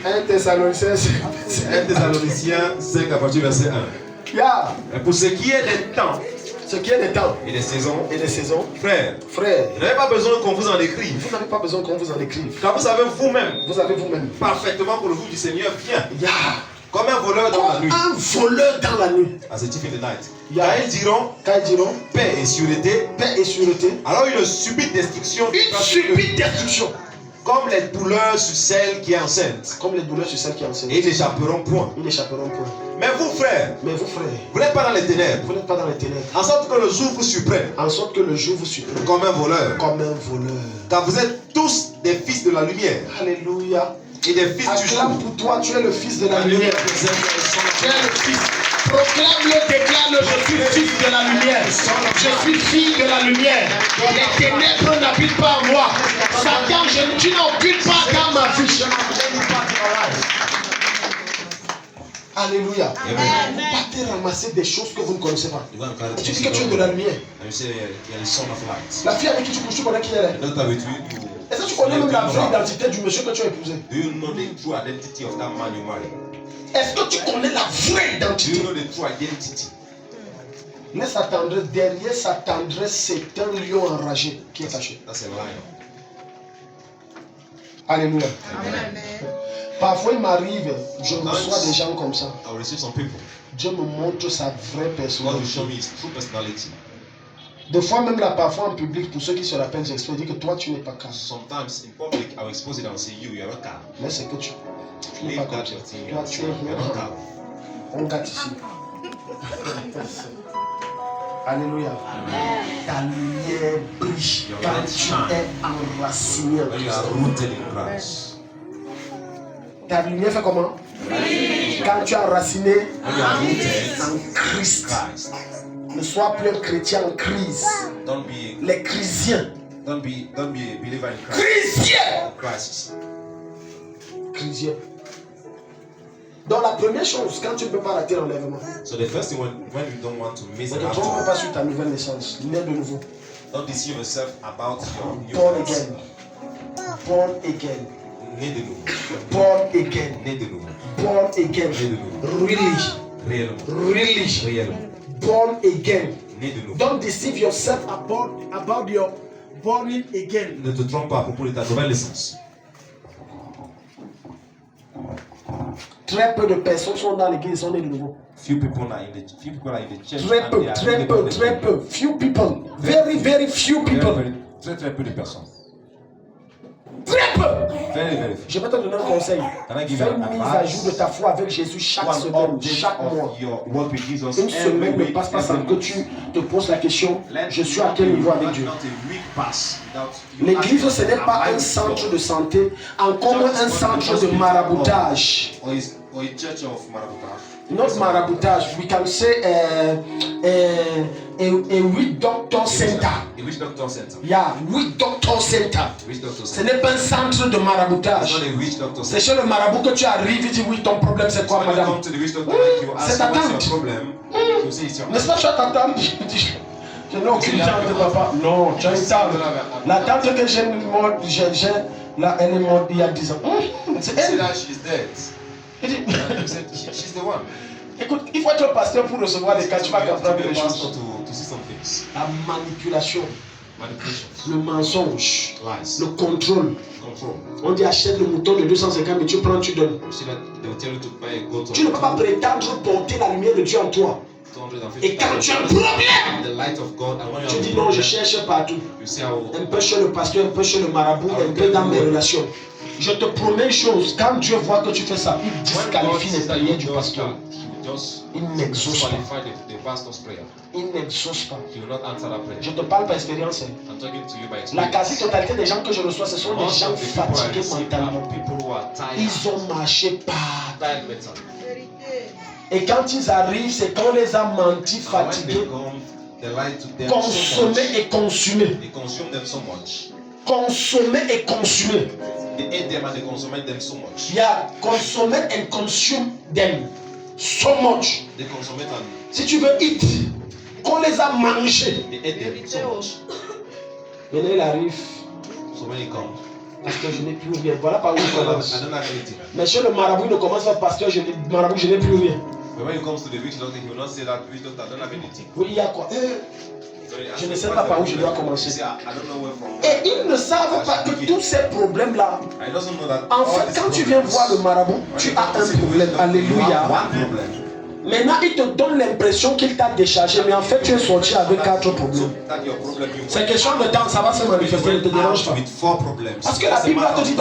1 Thessaloniciens. 1 Thessaloniciens 5 à partir du verset 1. Yeah. Et pour ce qui est des temps Ce qui est des temps et des saisons, et des saisons, frères, frères, vous n'avez pas besoin qu'on vous en écrive. vous n'avez pas besoin qu'on vous en écrive. Car vous savez vous-même Vous avez vous-même. parfaitement que le jour du Seigneur vient Yeah. comme un voleur dans la nuit. Comme un voleur dans la nuit. As a thief in the night. Yeah. Car ils diront Quand ils diront paix et sûreté, paix et sûreté, alors une subite destruction une subite destruction, comme les douleurs sur celle qui est enceinte. comme les douleurs sur celle qui est enceinte. Et ils n'échapperont point. Ils n'échapperont point. Mais vous, frères, Mais vous, frères, vous n'êtes pas dans les ténèbres, vous n'êtes pas dans les ténèbres, en sorte que le jour vous surprenne en sorte que le jour vous surprenne comme un voleur. comme un voleur. Car vous êtes tous des fils de la lumière Alléluia. et des fils du jour. Acclame pour toi, tu es le fils de la lumière. Tu es le fils. Proclame-le, déclare-le, je suis fils de la lumière. Je suis fille de la lumière. Les ténèbres n'habitent pas en moi. Satan, tu n'as aucune part dans ma vie. Alléluia. Vous partez ramasser des choses que vous ne connaissez pas. Et tu dis que tu es de la lumière. La fille avec qui tu couches, tu connais qui elle est. Est-ce que tu connais même la vraie identité du monsieur que tu as épousé? Do you know the true identity of that man you marry? Est-ce que tu connais la vraie Do you identité? know the true identity? Mais sa tendresse, derrière sa tendresse, c'est un lion enragé qui est caché. That's a lion. Alléluia. Parfois il m'arrive, je reçois des gens comme ça. I will receive some people. Dieu me montre sa vraie God will show personnalité. me his true personality. Des fois même là, parfois en public, pour ceux qui se rappellent, j'explique, je dis que toi tu n'es pas calme. Sometimes in public, I will expose it and say, you are not calm. Mais c'est que tu n'es pas Leave comme that ça. your thing. Toi tu You are not es calm. on gâte ici. Alléluia. Ta lumière brille Your quand light tu shine. es enraciné en When you Christ. are rooted in Christ. Ta lumière fait comment? It Quand tu es enraciné when you are rooted en Christ, Christ, ne sois plus un chrétien en crise. don't be Les chrétiens. a believer in Christ. Chrétiens. Christ. Chrétien. Donc la première chose, quand tu ne peux pas rater l'enlèvement, So the first thing when you don't want to miss ne an te trompe after, pas sur ta nouvelle naissance. Né de nouveau. don't deceive yourself about your Born new again. Born again. Né de nouveau. Born again. Né de nouveau. Born again. Né de nouveau. Really. Réellement. Really. Réellement. Born again. Né de nouveau. Don't deceive yourself about your born again. Ne te trompe pas à propos de ta nouvelle naissance. Très peu de personnes sont dans l'église et sont nées de nouveau. Few people are in the church. Très and peu, they are très really peu, born très again. peu. Few people. Very few people. Très peu de personnes. Très peu. Very few. Je vais te donner un conseil. Can I give Fais you une an mise à advice? jour de ta foi avec Jésus chaque One semaine, update chaque mois. of your walk with Jesus Une every semaine ne week, passe pas sans every que month. tu te poses la question, Let je suis à quel niveau avec not Dieu. a week pass without you L'église, asking, ce n'est pas am I un with centre God? de santé, encore moins un centre de maraboutage. Or a church of maraboutage. Not maraboutage, we can say a weak doctor center. A witch doctor center. Yeah, weak doctor center. Witch doctor Ce center. n'est pas un centre de It's maraboutage. not a witch doctor C'est center. chez le marabout que tu arrives, il dit oui, ton problème c'est quoi, When you madame? come to the witch doctor, like you C'est ask ta what's tante. your problem, you say it's your N'est-ce pas, tu as ta tante? Je n'ai aucune tante, papa. Non, tu as une tante. La tante que j'ai morte, là, elle est morte il y a 10 ans. C'est You say elle. that she's dead. Il dit, You said she's the one. écoute, il faut être pasteur pour recevoir les cas, tu vas You have to comprendre be les a pastor choses. to see some things. La manipulation, Manipulation. le mensonge, Lies. le contrôle. Control. On dit achète le mouton de 250, mais tu prends, tu donnes. You see that they will tell you to buy a goat Tu ne peux pas prétendre porter la lumière de Dieu en toi. Et quand tu as un problème, the light of God, and when you tu have dis a non, je problem, cherche partout. you say I will Un peu chez le pasteur, un peu chez le marabout, un peu dans mes relations. Je te promets une chose, quand Dieu voit que tu fais ça, il when God disqualifie les sees that prières you du just pasteur. he will just Il n'exauce pas. disqualify the pastor's prayer. Il n'exauce pas. He will not answer that prayer. Je te parle par expérience. I'm talking to you by La experience. quasi-totalité des gens que je reçois, ce sont des Most gens of the people I fatigués receive mentalement. are people who are tired. Ils ont marché par. Tired mental. Et quand ils arrivent, c'est qu'on les a menti, And when they fatigués, come, they lie to them so much. consommés et consumés. They consume them so much. Consommés et consumés. They ate them and they consume them so much. Il y a consommé and consume them so much. They consume it and Si tu veux eat, qu'on les a mangés. they ate them so much. Maintenant il arrive, So when he comes, parce que je n'ai plus rien. Voilà par où il I commence. don't have anything. Mais chez le marabout, il ne commence pas pasteur, marabout, je n'ai plus rien. But when he comes to the witch doctor, he will not say that witch doctor, I don't have anything. Oui, il y a quoi? So he asks Je ne me, sais "What's pas the par où je problem?" dois commencer. He say, I don't know where from. Et ils ne savent pas que tous ces problèmes-là, I doesn't know that. en all fait, these quand tu viens problems- voir le marabout, When tu you as come to un see the problème. witch doctor, you Alléluia. have one problem. Maintenant, il te donne l'impression qu'il t'a déchargé, mais en fait, tu es sorti avec 4 problèmes. That your problem, you C'est question de temps, ça va se manifester, ne te dérange pas. with 4 problems. Parce que la Bible te dit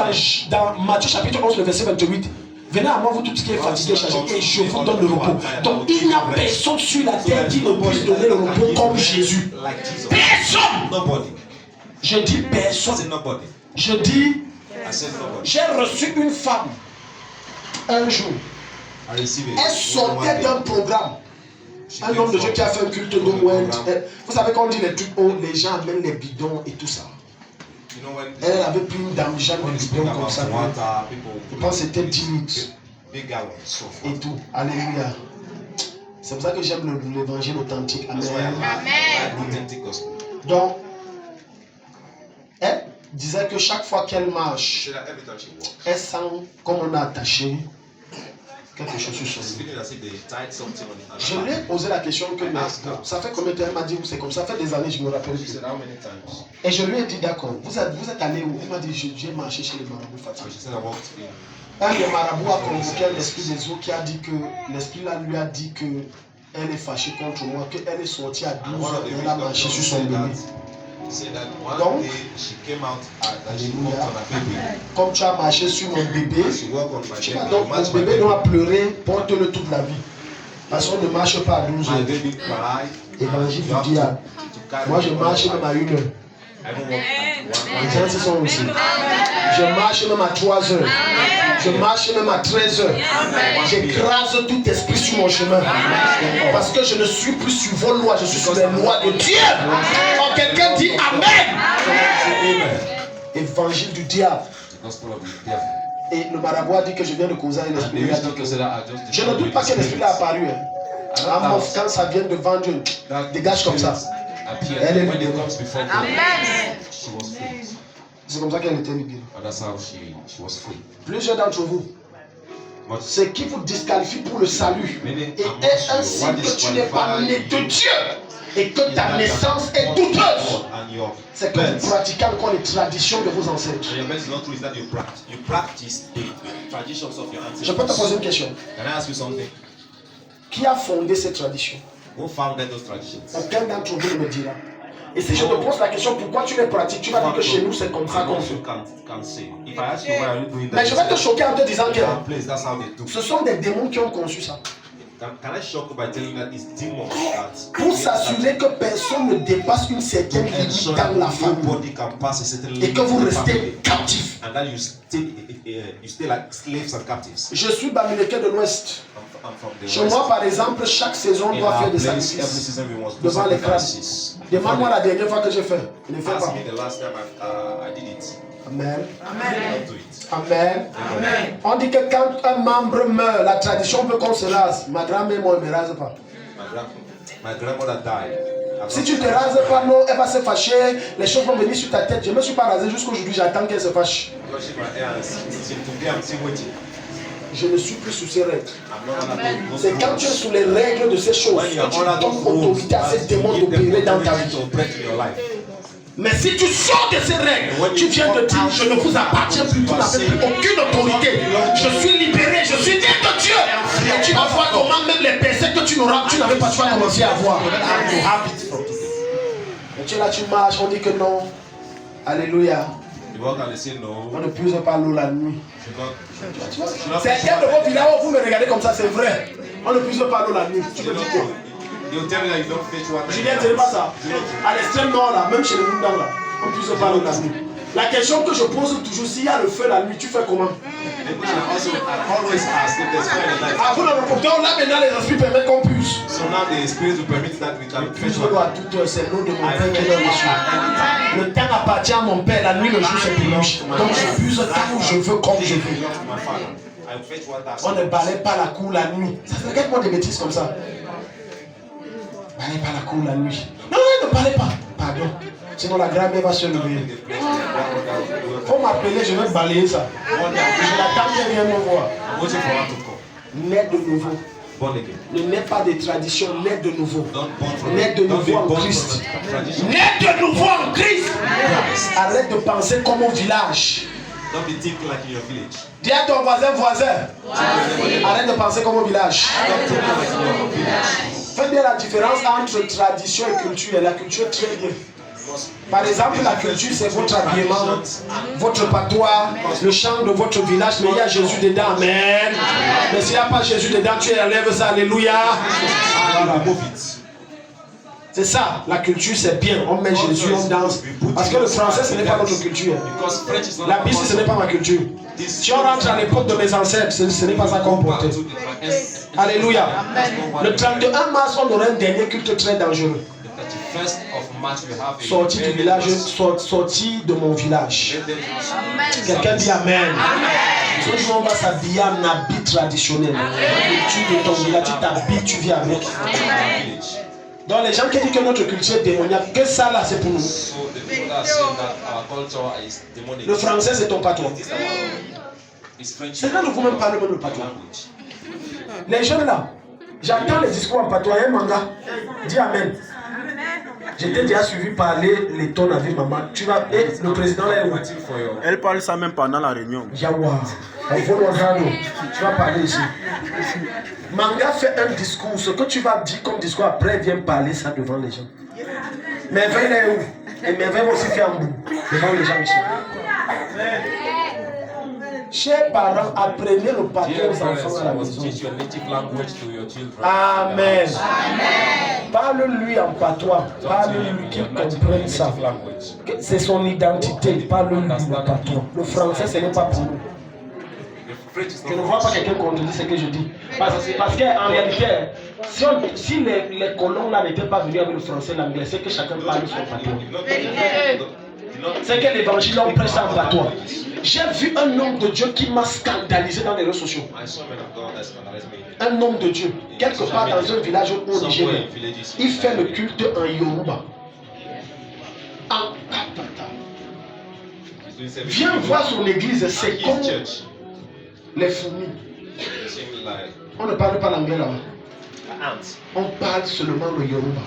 dans Matthieu chapitre 11, le verset 28, venez à moi vous tous qui êtes fatigués, chargés, et je vous donne le repos. Donc il n'y a personne sur la terre qui ne puisse donner le repos comme Jésus. Like Jesus. Personne. Nobody. Je dis I personne. said nobody. Je dis, I said nobody. j'ai reçu une femme un jour. I received it. Elle sortait d'un programme. Un homme de Dieu qui a fait un culte de Moël. Vous savez quand on dit les trucs hauts, les gens amènent les bidons et tout ça. You know when Elle avait pris une dame, Jeanne, when des you speak bidons comme about ça. water, people Je pense que c'était 10 litres. bigger ones, so Et tout. Alléluia. C'est pour ça que j'aime l'évangile authentique. That's why I Amen. like authentic gospel. Donc, elle disait que chaque fois qu'elle She marche, said that every time she walks, elle sent comme on a attaché quelque chose sur son she's dos. feeling as if they tied something on Je her lui ai back. posé la question que ça fait combien de temps? Elle m'a dit c'est comme ça, ça fait des années, je me rappelle She plus. said how many times? Et je lui ai dit d'accord, vous êtes allé où? Il m'a dit j'ai marché chez les marabouts So fatigués. she said I walked in. Un des marabouts a convoqué l'esprit des eaux qui a dit que l'esprit là lui a dit que elle est fâchée contre moi, qu'elle est sortie à 12 And one heures of the et elle a marché sur son bébé. said that one Donc, day she came out and she Alléluia. walked on her baby. Comme tu as marché sur mon bébé, She walked on my tu baby. vas donc Match mon my bébé baby. doit pleurer, porte-le toute la vie. Parce qu'on ne marche pas à 12 My heures. baby cried. Évangile You du have diable. to carry Moi je it marche all même à the 1 heure. time. Les gens se sont aussi. Je marche même à 3 heures. Je marche même à 13 heures. J'écrase tout esprit sur mon chemin. Parce que je ne suis plus sur vos lois, je suis sur les lois de Dieu. Quand quelqu'un dit Amen. Évangile du diable. Et le marabout a dit que je viens de causer un esprit. Je ne doute pas que l'esprit a apparu. Quand ça vient devant Dieu, dégage comme ça. Elle est libérée. C'est comme ça qu'elle était libérée. Plusieurs d'entre vous, ce qui vous disqualifie pour le salut est un signe que tu n'es pas né de Dieu et que ta naissance est douteuse. C'est que vous pratiquez encore les traditions de vos ancêtres. Je peux te poser une question. Qui a fondé cette tradition? Aucun d'entre vous ne me dira. Et si je te pose la question pourquoi tu les pratiques, tu vas dire que chez nous c'est comme ça qu'on fait. Mais je vais te choquer en te disant que ce sont des démons qui ont conçu ça. Pour s'assurer que personne ne dépasse une certaine limite dans la famille et que vous restez captifs. Je suis Bamileke de l'Ouest. Chez moi, par exemple, chaque saison doit faire des sacrifices devant les crânes. Demande-moi la dernière fois que j'ai fait. Je ne fais pas. Amen. Amen. On dit que quand un membre meurt, la tradition veut qu'on se rase. Ma grand-mère, moi, ne me rase pas. Si tu ne te rases pas, non, elle va se fâcher. Les choses vont venir sur ta tête. Je ne me suis pas rasé jusqu'aujourd'hui, j'attends qu'elle se fâche. Je ne suis plus sous ces règles. C'est quand tu es sous les règles de ces choses que tu donnes autorité à ces démons d'opérer dans ta vie. Mais si tu sors de ces règles, tu viens de dire je ne vous appartiens plus, tu n'avez plus aucune autorité. Je suis libéré, je suis né de Dieu. Et tu vas voir comment même les pensées que tu n'avais pas, tu vas commencer à voir. Et tu es là, tu marches, on dit que non. Alléluia. On ne puise pas l'eau la nuit. Certains de vos villages, vous me regardez comme ça, c'est vrai. On ne puise pas l'eau la nuit. Tu me dis quoi? Julien, tu ne sais pas ça. À l'extrême nord, là, même chez les Moundans, là, on ne puise pas l'eau la nuit. La question que je pose toujours, s'il y a le feu la nuit, tu fais comment? Donc là maintenant les esprits permettent qu'on puisse. Puise l'eau à toute heure, c'est l'eau de mon Père qui est dans les cieux. Le temps appartient à mon Père, la nuit, le jour c'est pour lui. Donc je puise quand je veux, comme je veux. On ne balaye pas la cour la nuit. Ça fait regarde-moi des bêtises comme ça. Balaye pas la cour la nuit. Non, ne balaye pas. Pardon. Sinon la grand-mère va se lever. Faut m'appeler, je vais balayer ça. Je l'attends qu'elle vienne me voir. Naître de nouveau. Ne naît pas des traditions, naître de nouveau. Naître de nouveau en Christ. Naître de nouveau en Christ. Arrête de penser comme au village. Dis à ton voisin. Arrête de penser comme au village. Faites bien la différence entre tradition et culture. Et la culture est très bien. Par exemple, la culture, c'est votre habillement, votre patois, le chant de votre village, mais il y a Jésus dedans, amen. Mais s'il n'y a pas Jésus dedans, tu élèves ça, alléluia. Voilà. C'est ça, la culture, c'est bien. On met Jésus, on danse. Parce que le français, ce n'est pas notre culture. La Bible, ce n'est pas ma culture. Si on rentre à l'époque de mes ancêtres, ce n'est pas ça qu'on portait. Alléluia. Le 31 mars, on aura un dernier culte très dangereux. Sorti du village, sorti de mon village. Quelqu'un dit amen. Ce jour on va s'habiller en habit traditionnel. Tu de ton village, tu t'habilles, tu vis avec. Donc les gens qui disent que notre culture est démoniaque, que ça là c'est pour nous. Le français c'est ton patois. C'est là que vous même parlez même le patois. Les jeunes là, j'entends les discours en patois, un manga. Dis amen. J'étais déjà suivi parler les tonnes avec maman. Tu vas. Et le président là est où? Elle parle ça même pendant la réunion. Yawa. Tu vas parler ici. Manga fait un discours. Ce que tu vas dire comme discours après, viens parler ça devant les gens. Merveille est où? Et Merveille va aussi faire un bout devant les gens ici. Chers parents, apprenez le patois Dear aux parents, enfants à la you must maison. teach your native language to your children. Amen. Parle-lui en patois. Parle-lui qu'il comprenne ça. C'est son identité. Parle-lui le patois. Le français, ce n'est pas pour nous. Je ne vois pas quelqu'un contredire ce que je dis. Parce qu'en réalité, si les colons là n'étaient pas venus avec le français et l'anglais, c'est que chacun parle son patois. C'est que l'évangile on prêche en patois. J'ai vu un homme de Dieu qui m'a scandalisé dans les réseaux sociaux. Un homme de Dieu, quelque part dans un village au Nigeria, il fait le culte en Yoruba. En Katata. Viens voir son église, c'est comme les fourmis. On ne parle pas l'anglais là-bas. On parle seulement le Yoruba.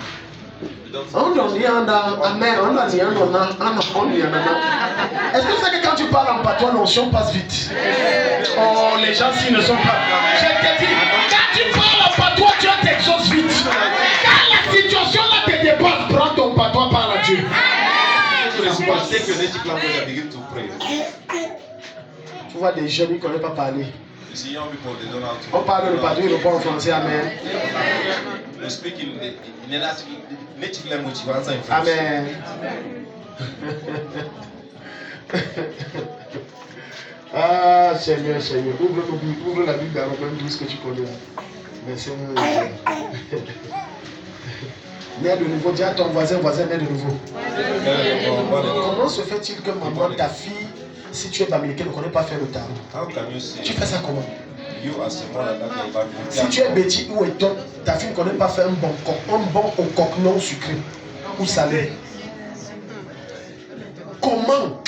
Est-ce que c'est que quand tu parles en patois, l'onction passe vite? Oh, les gens s'ils ne sont pas. Je te dis, quand tu parles en patois, Dieu t'exauce vite. Quand la situation là te dépasse, prends ton patois par la Dieu. Tu vois des jeunes qui ne connaissent pas parler. On parle le patois, ils ne parlent pas en français. Amen. Amen. Ah, Seigneur, Seigneur. Ouvre la Bible dans Romains 12 que tu connais. Mais Seigneur. Né de nouveau. Dis à ton voisin, né de nouveau. Comment se fait-il que maman, ta fille, si tu es américain, ne connaît pas faire le tarot? Tu fais ça comment? Si tu es Betty ou Eton, ta fille ne connaît pas faire un bon au coq non sucré ou salé. Comment?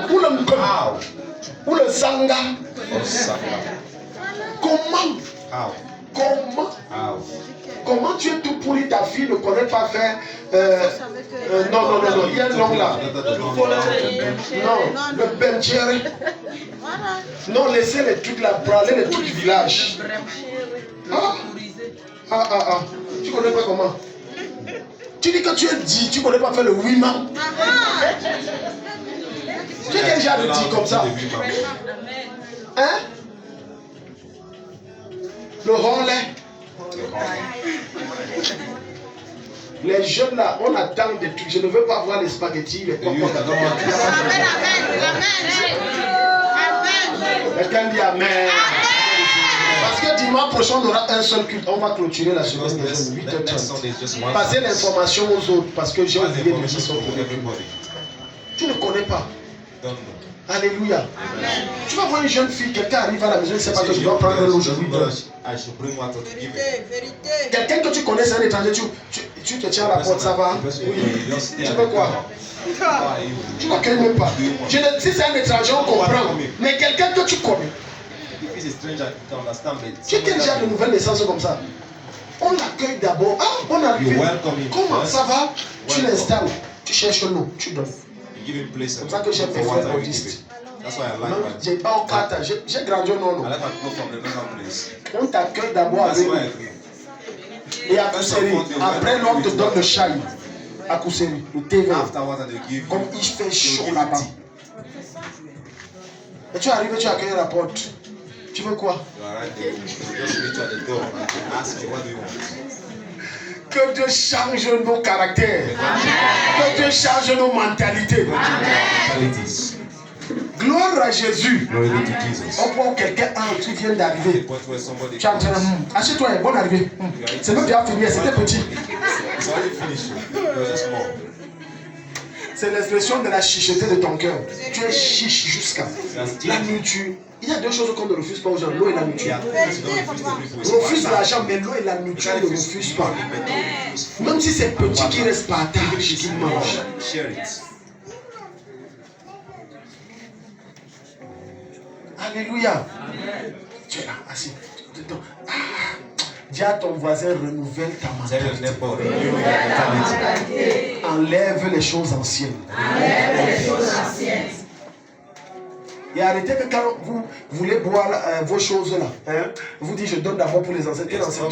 Comment? Ou le sanga? Comment? Comment? Comment tu es tout pourri, ta fille ne connaît pas faire non, il y a un nom là. Non, le benchéré. Non, laissez les trucs là, parler les trucs du village. Tu connais pas comment? Tu dis que tu es dit, tu connais pas faire le ouïman. Tu es quel genre de dit comme ça? Hein? Le relais. Les jeunes là, on attend des trucs. Je ne veux pas voir les spaghettis, les popcorn. Quelqu'un dit Amen. Parce que dimanche prochain, on aura un seul culte. On va clôturer la semaine de 8h30. Passez l'information aux autres parce que j'ai oublié de dire son premier. Tu ne connais pas. Alléluia. Tu vas voir une jeune fille, quelqu'un arrive à la maison, il ne sait pas que je dois prendre l'eau aujourd'hui. Quelqu'un que tu connais, c'est un étranger, tu te tiens à la porte, ça va? Oui. Tu veux quoi? Tu ne m'accueilles même pas. Si c'est un étranger, on comprend. Mais quelqu'un que tu connais. Tu es quel genre de nouvelle naissance comme ça? On l'accueille d'abord. Ah, on arrive. Comment ça va? Tu l'installes. Tu cherches l'eau, tu donnes. C'est comme ça que j'aime les frères bouddhistes. J'ai grandi au non. On t'accueille d'abord avec l'eau. Et à Kousséri. Après l'homme te donne le chai. À Kousséri, le thé vert. Comme il fait chaud là-bas. Et tu arrives, tu accueilles la porte. Tu veux quoi? Que Dieu change nos caractères. Que Dieu change nos mentalités. Gloire à Jésus. On voit quelqu'un qui vient d'arriver. Tu es en train de... Assieds-toi, bonne arrivée. C'est même déjà fini, c'était petit. C'est l'expression de la chicheté de ton cœur. Tu es chiche jusqu'à la nourriture. Il y a deux choses qu'on ne refuse pas aux gens, l'eau et la nourriture. On refuse l'argent, mais l'eau et la nourriture ne refusent pas. Même si c'est petit qui reste partage, qui mange. Alléluia. Tu es là, assis. Dis à ton voisin, renouvelle ta mentalité. Enlève les choses anciennes. Et arrêtez que quand vous voulez boire vos choses là, vous dites je donne d'abord pour les anciens. Quels anciens?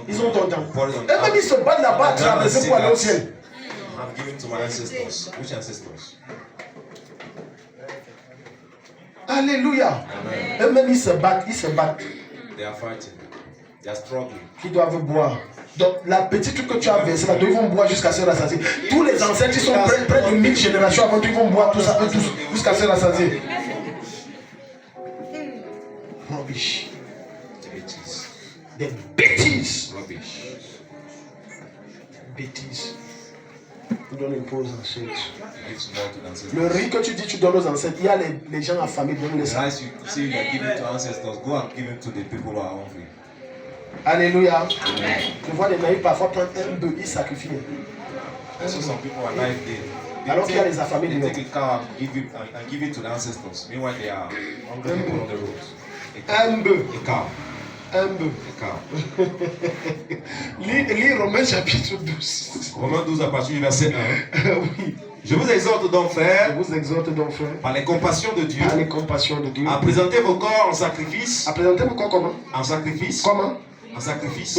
Ils ont ton temps. Et même ils se battent là-bas, traverser pour aller au ciel. Alléluia. Eux-mêmes, ils se battent. They are fighting. They are struggling. Ils doivent boire. Donc, la petite truc que tu as versée, là, ils vont boire jusqu'à se rassasier. Tous les ancêtres, ils sont près de 1000 générations avant, ils vont boire tout ça, eux tous, jusqu'à se rassasier. Rubbish. Des bêtises. Rubbish. Bêtises. Tu donnes une pause ensuite. Give some more to the ancestors. Le riz que tu dis, tu donnes aux ancêtres. Il y a les gens affamés, donne-les The ça. rice you say you are giving to ancestors, go and give it to the people who are hungry. Alléluia. Tu vois les naïfs parfois prendre un bœuf, ils sacrifient. So some people are like they Alors qu'il y a les affamés they dehors. take a cow and give it to the ancestors. Meanwhile, they are hungry people on the road. Un bœuf. A cow. Un bœuf. A cow. Lis Romains chapitre 12. Romains 12 à partir du verset 1. Oui. Je vous exhorte donc, Je frères, vous exhorte donc, frère, par les compassions de Dieu, par les compassions de Dieu, à présenter vos corps en sacrifice, à présenter vos corps comment? en sacrifice, Comment? en sacrifice,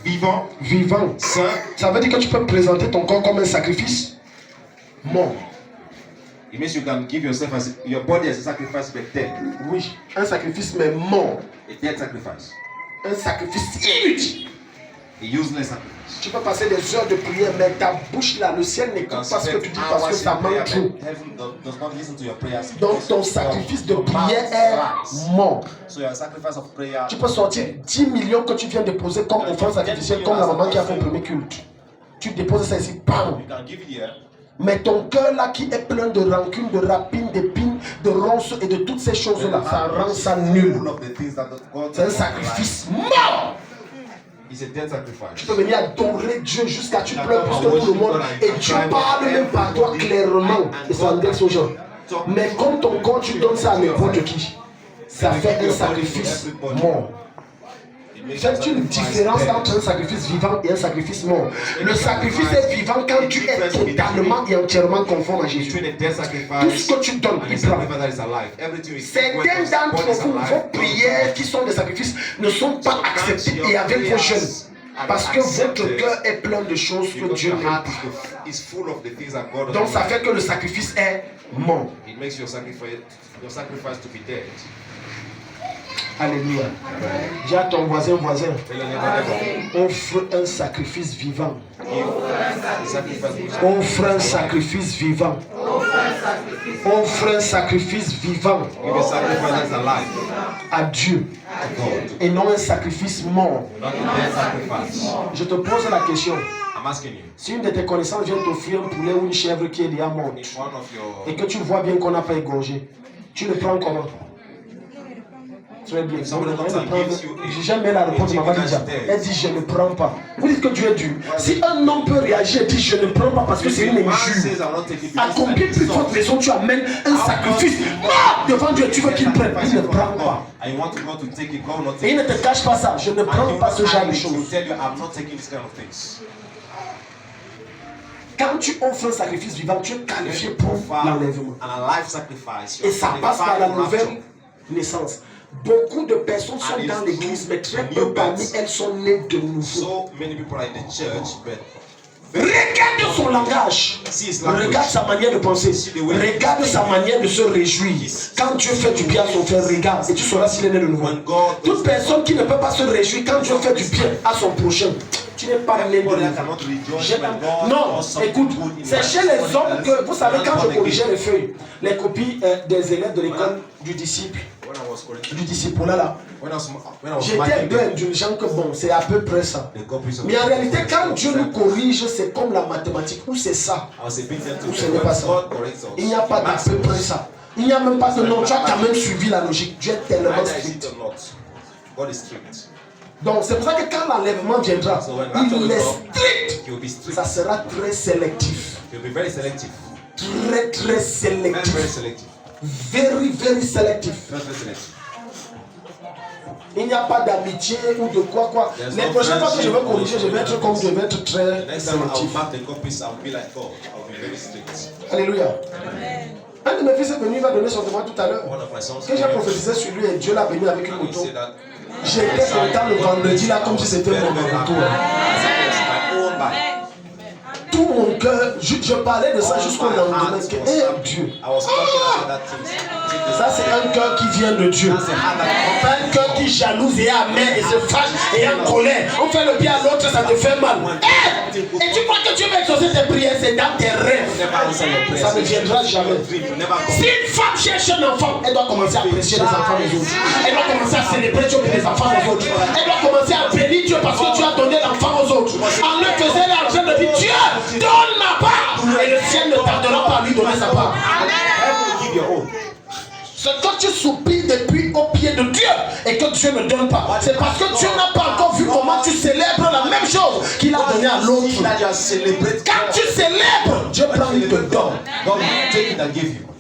vivant, Vivant. saint. Ça veut dire que tu peux présenter ton corps comme un sacrifice mort. It means you can give yourself as your body as a sacrifice, but dead. Oui, un sacrifice mais mort. A dead sacrifice. Un sacrifice inutile. A useless sacrifice. Tu peux passer des heures de prière, mais ta bouche là, le ciel You n'écoute can pas ce que spend tu dis parce que hours ça in prayer, manque trop. but heaven does not listen to your prayers. Donc ton sacrifice de prière est mort. So your sacrifice of prayer. Tu peux sortir 10 millions que tu viens déposer comme offrande sacrificielle, comme la maman qui a fait le premier culte. Tu déposes ça ici, bam. You can give it here. Mais ton cœur là qui est plein de rancune, de rapines, d'épines, de ronces et de toutes ces choses là, ça rend ça nul. Full of the things that God C'est un sacrifice mort. It's a dead sacrifice. Tu peux venir adorer Dieu jusqu'à tu pleures plus que tout le monde et Dieu parle même par toi clairement et ça indexe aux gens. Mais comme ton corps tu donnes ça à n'importe qui, ça fait un sacrifice mort. Fais-tu une différence entre un sacrifice vivant et un sacrifice mort? Le sacrifice est vivant quand tu es totalement et entièrement conforme à Jésus. Between a dead Tout sacrifice ce que tu donnes, and a il prend. sacrifice that is alive. Everything is Certains d'entre vous, vos prières qui sont des sacrifices ne sont pas acceptées et avec vos jeûnes. Parce que votre cœur est plein de choses que because Dieu your n'aime heart pas. is full of the things that God Donc doesn't ça like. fait que le sacrifice est mort. It makes your sacrifice to be dead. Alléluia. Dis à ton voisin, Tell your neighbor, offre un sacrifice vivant. give a sacrifice. Offre un sacrifice vivant. Offre un sacrifice vivant Give a sacrifice that's alive. à Dieu To God. et non un sacrifice mort. Not a dead sacrifice. Je te pose la question. I'm asking you. Si une de tes connaissances vient t'offrir un poulet ou une chèvre qui est déjà morte If one of your et que tu vois bien qu'on n'a pas égorgé, tu le prends comment? Très bien. J'aime bien la réponse de maman Lydia. Elle dit je ne prends pas. Vous dites que Dieu est dur. Si un homme peut réagir et dire je ne prends pas parce que c'est une injure, à combien plus forte raison tu amènes un sacrifice devant Dieu, tu veux qu'il prenne? Il ne prend pas. And you want to go to take it, go not Et take il ne it. te cache pas ça. Je ne prends pas ce genre de He will choses. tell you, I'm not taking this kind of things. Quand tu offres un sacrifice vivant, tu es qualifié pour l'enlèvement. And a life sacrifice. Et ça passe par la nouvelle rapture. naissance. Beaucoup de personnes sont dans l'église, mais très peu parmi elles sont nées de nouveau. So many people are in the church, but Regarde son langage. see his language. Regarde sa manière de penser. Regarde sa manière de se réjouir. Quand Dieu fait du bien à son frère, regarde et tu sauras s'il est né de nouveau. When God Toute personne qui ne peut pas se réjouir quand Dieu fait du bien à son prochain, tu n'es pas né de nouveau. everybody cannot rejoice when God Non, does something écoute, good in c'est their chez life. les hommes que, vous savez, quand je Born corrigeais again. les feuilles, les copies des élèves de l'école du disciple, When I was correcting, du disciple là, when I was j'étais un marking peu them, indulgent que bon, c'est à peu près ça. the copies of Mais en the réalité, church quand was Dieu nous said, corrige, c'est comme la mathématique, ou c'est ça, I was a bit tempted ou to ce n'est pas ça. God corrects us. Il n'y a pas d'à peu près ça. Il n'y a même pas de nom. Tu as quand même suivi la logique. Dieu est tellement Either is strict. it or not. God is strict. Donc c'est pour ça que quand l'enlèvement viendra, So when rapture il will est come, strict. he will be strict. Ça sera très sélectif. He will be very selective. Très très Very, very sélectif. selective. Very very sélectif. Very, very selective. Il n'y a pas d'amitié ou de quoi. Les prochaines fois que je vais corriger, je vais être comme je vais être The très next time I'll sélectif. mark the copies, I'll be like God. I'll be very strict. Alléluia. Un de mes fils est venu, il va donner son témoin tout à l'heure. One of my sons Que j'ai prophétisé sur lui et Dieu l'a béni avec une and he moto. said that J'étais content le vendredi là comme si c'était mon very, very retour. happy. It's my own bike. Tout mon cœur, je parlais de ça jusqu'au lendemain. Dieu. I was talking about that thing. Ça, c'est un cœur qui vient de Dieu. Un cœur qui jalouse et amer et se fâche et en colère. On fait le bien à l'autre, ça te fait mal. Et tu crois que Dieu va exaucer tes prières, c'est dans tes rêves. Ça ne viendra jamais. Si une femme cherche un enfant, elle doit commencer à apprécier les enfants des autres. Elle doit commencer à célébrer Dieu pour les enfants des autres. Elle doit commencer à bénir Dieu parce que Dieu a donné l'enfant aux autres. En le faisant, elle est en train de dire Dieu, donne ma part. Et le ciel ne tardera pas à lui donner sa part. Ce que tu soupires depuis au pied de Dieu et que Dieu ne donne pas, c'est parce que Dieu n'a pas encore vu comment tu célèbres la même chose qu'il a donné à l'autre. Quand tu célèbres, Dieu prend, il te donne.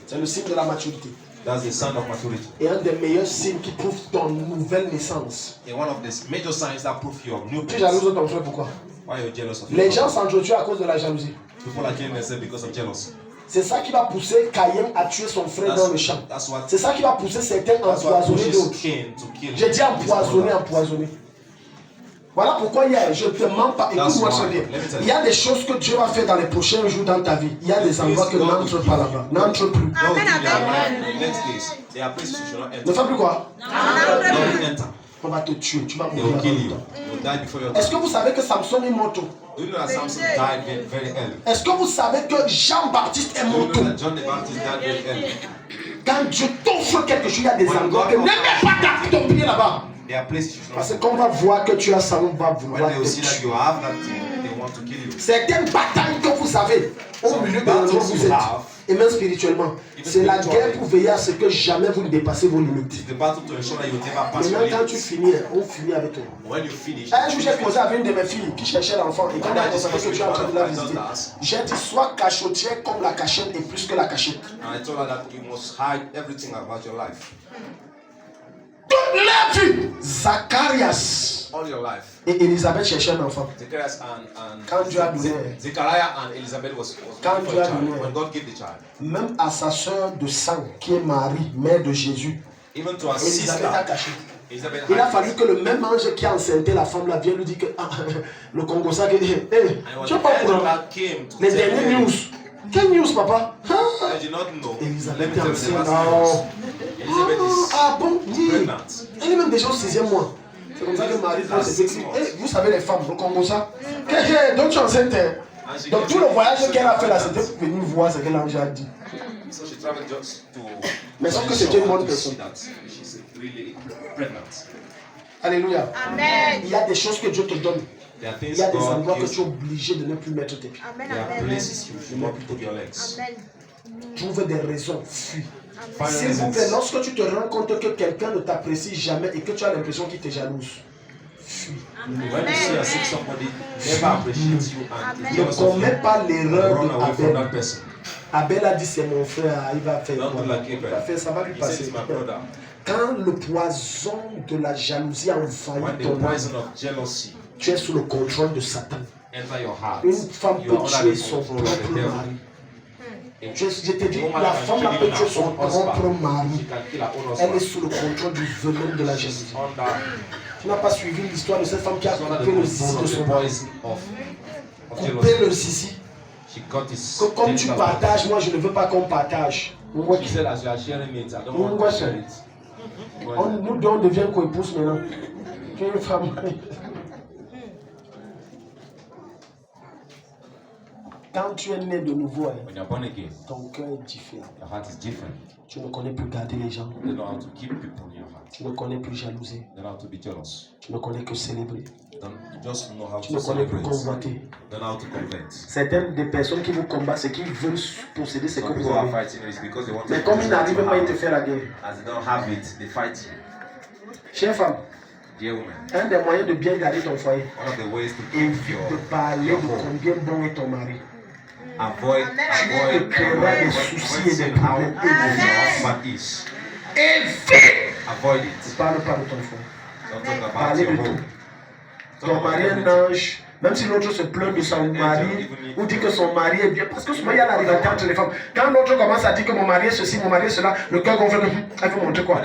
C'est le signe de la maturité. That's the sign of maturity. Et un des meilleurs signes qui prouve ton nouvelle naissance. And one of the major signs that prove your new Tu es birth. jaloux de ton frère, pourquoi? Why you're jealous of Les your gens brother? s'entretuent à cause de la jalousie. People are killing themselves because of jealousy. C'est ça qui va pousser Caïn à tuer son frère dans le champ. That's what. C'est ça qui va pousser certains à That's what empoisonner pushes d'autres. Cain to kill. J'ai dit his empoisonner, brother. empoisonner. Voilà pourquoi je ne te mens pas. Écoute-moi très bien. Il y a des choses que Dieu va faire dans les prochains jours dans ta vie. Il y a des endroits que n'entre pas là-bas. N'entre plus. No, the next days, there are places you should not Ne enter. fais plus quoi? Don't enter. On va te tuer. Tu vas They mourir. will kill avant you. le temps. You'll die before your Est-ce time. que vous savez que Samson est mort tôt? Do you know that Samson died very early? Est-ce que vous savez que Jean-Baptiste est Do you mort tôt? know that John the Baptist died very early? Quand Dieu t'offre quelque chose, il y a des endroits que ne mets pas ton pied là-bas. There are places you should Parce not que quand on va voir que tu as ça, on va When vouloir they will te see that tuer. you have that thing, they want to kill you. Certaines batailles que vous avez au milieu de l'endroit où vous êtes, et même spirituellement, c'est la guerre pour veiller à ce que jamais vous ne dépassez vos limites. It's the battle to ensure that you never pass your Maintenant, quand tu limits. finis, on finit avec toi. When you finish, Un jour, j'ai causé avec une de mes filles qui cherchait l'enfant et quand elle a constaté que tu es en train de la visiter, j'ai dit sois cachotière comme la cachette et plus que la cachette. and I told her that you must hide everything about your life. Toute la vie, Zacharias All your life. et Élisabeth cherchaient un enfant. Zacharias and Quand Dieu a donné, Zechariah and Elizabeth was Quand looking for Dieu a a child. donné. When God gave the child. même à sa soeur de sang, qui est Marie, mère de Jésus, Even to her Élisabeth a sister, caché. Elizabeth Il a hid fallu it. que le même ange qui a enceinté la femme là vienne lui dire que le Congo ça que And it was tu the es pas au angel courant. that came to Les tell dernières Mary. news. Quelle news, papa? I did not know. Let me Elisabeth est tell you the enceinte. last Non. news. Elizabeth is Ah bon? Oui. pregnant. Elle est même déjà au 6e mois. C'est comme ça que Marie prend ses écrits. Vous savez les femmes, le Congo ça. Donc tu es enceinte. And she Donc came tout le to- voyage qu'elle a fait là, c'était pour venir voir ce que l'ange a dit. So she traveled just to. Mais sauf que c'était une bonne to see personne. that she's really pregnant. Alléluia. Amen. Il y a des choses que Dieu te donne. There are Il things y a des God endroits que gives tu es you. obligé de ne plus mettre tes pieds. Amen. There are Amen. places you should not put your legs. Amen. Trouve des raisons, fuis. Find S'il vous plaît, reasons. lorsque tu te rends compte que quelqu'un ne t'apprécie jamais et que tu as l'impression qu'il te jalouse, fuis. When you see or see somebody never appreciates you and is Ne jealous of commets you, pas l'erreur run de away from that Abel. person. Abel a dit c'est mon frère, il va faire Don't quoi? do like Il va Abel. faire, ça va lui He said passer. it's my brother. Quand le poison de la jalousie a When envahi the ton âme, poison of jealousy tu es sous le contrôle de Satan. enter your heart, Une femme you are peut under tuer the son control of the propre devil. mari. A Je te dis, woman la can femme kill là peut even tuer her son own propre husband. mari. She can kill her own Elle est husband. sous le contrôle du venin de la jalousie. She's under Tu n'as pas suivi l'histoire de cette femme qui a she's under the coupé le zizi control de of son the mari. poison of Couper jealousy. le zizi. She got his Que comme tu genital partages, moi je ne veux pas qu'on partage. part. She said as you are sharing it, I don't want to share it. Nous deux on devient co-épouse maintenant. Tu es une femme. Quand tu es né de nouveau, When you're born again, ton cœur est différent. your heart is different. Tu ne connais plus garder les gens. You know how to keep people in your heart. Tu ne connais plus jalouser. You know how to be jealous. Tu ne connais que célébrer. You just know how Tu to ne connais plus celebrate. convoiter. You know how to convert. Certaines des personnes qui vous combattent, c'est qu'ils veulent posséder ce que Some vous people are avez. fighting is because they want Mais to comme ils n'arrivent to pas, ils te have font la guerre. it. As they don't have it, they fight you. Chère femme, Dear woman, un des moyens de bien garder ton foyer, one of the ways to évite keep de parler your de home. combien bon est ton mari. Avoid te créera des soucis et des how problèmes. good your husband is. Évite. Avoid Ne it. parle pas de ton foyer. Don't talk about Parlez your de home. tout. Talk Ton about mari est un everything. ange. Même si l'autre se plaint de son mari ou dit que son mari est bien, parce que souvent il y a la rivalité entre les femmes. Quand l'autre commence à dire que mon mari est ceci, mon mari est cela, le cœur gonfle que elle veut montrer quoi.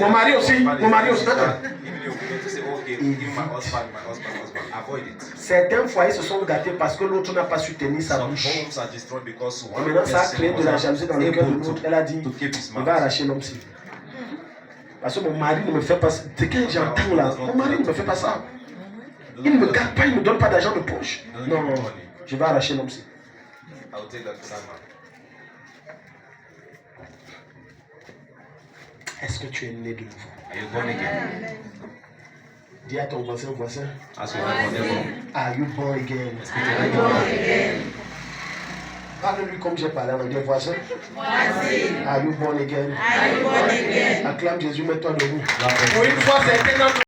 Mon mari aussi, mon mari aussi. Even your opinion to say, okay, Give my husband, my husband. Avoid it. Certains foyers se sont gâtés parce que l'autre n'a pas su tenir sa Some bouche. homes are destroyed because Et one maintenant, ça a person créé de la jalousie dans le cœur de able l'autre. Elle a dit, to keep his il va mouth. arracher l'homme-ci. Parce que mon mari ne me fait pas ça. C'est que j'entends là. Mon mari ne me fait pas ça. Il ne me garde pas, il ne me donne pas d'argent de poche. Non, non, je vais arracher l'homme-ci. I will take that to Salman. Est-ce que tu es né de nouveau? Are you born again? Dis à ton voisin, As you are born again. are you born again? Parle-lui comme j'ai parlé en anglais, voisin. Are you born again? Acclame Jésus, mets-toi debout. Pour une fois, c'est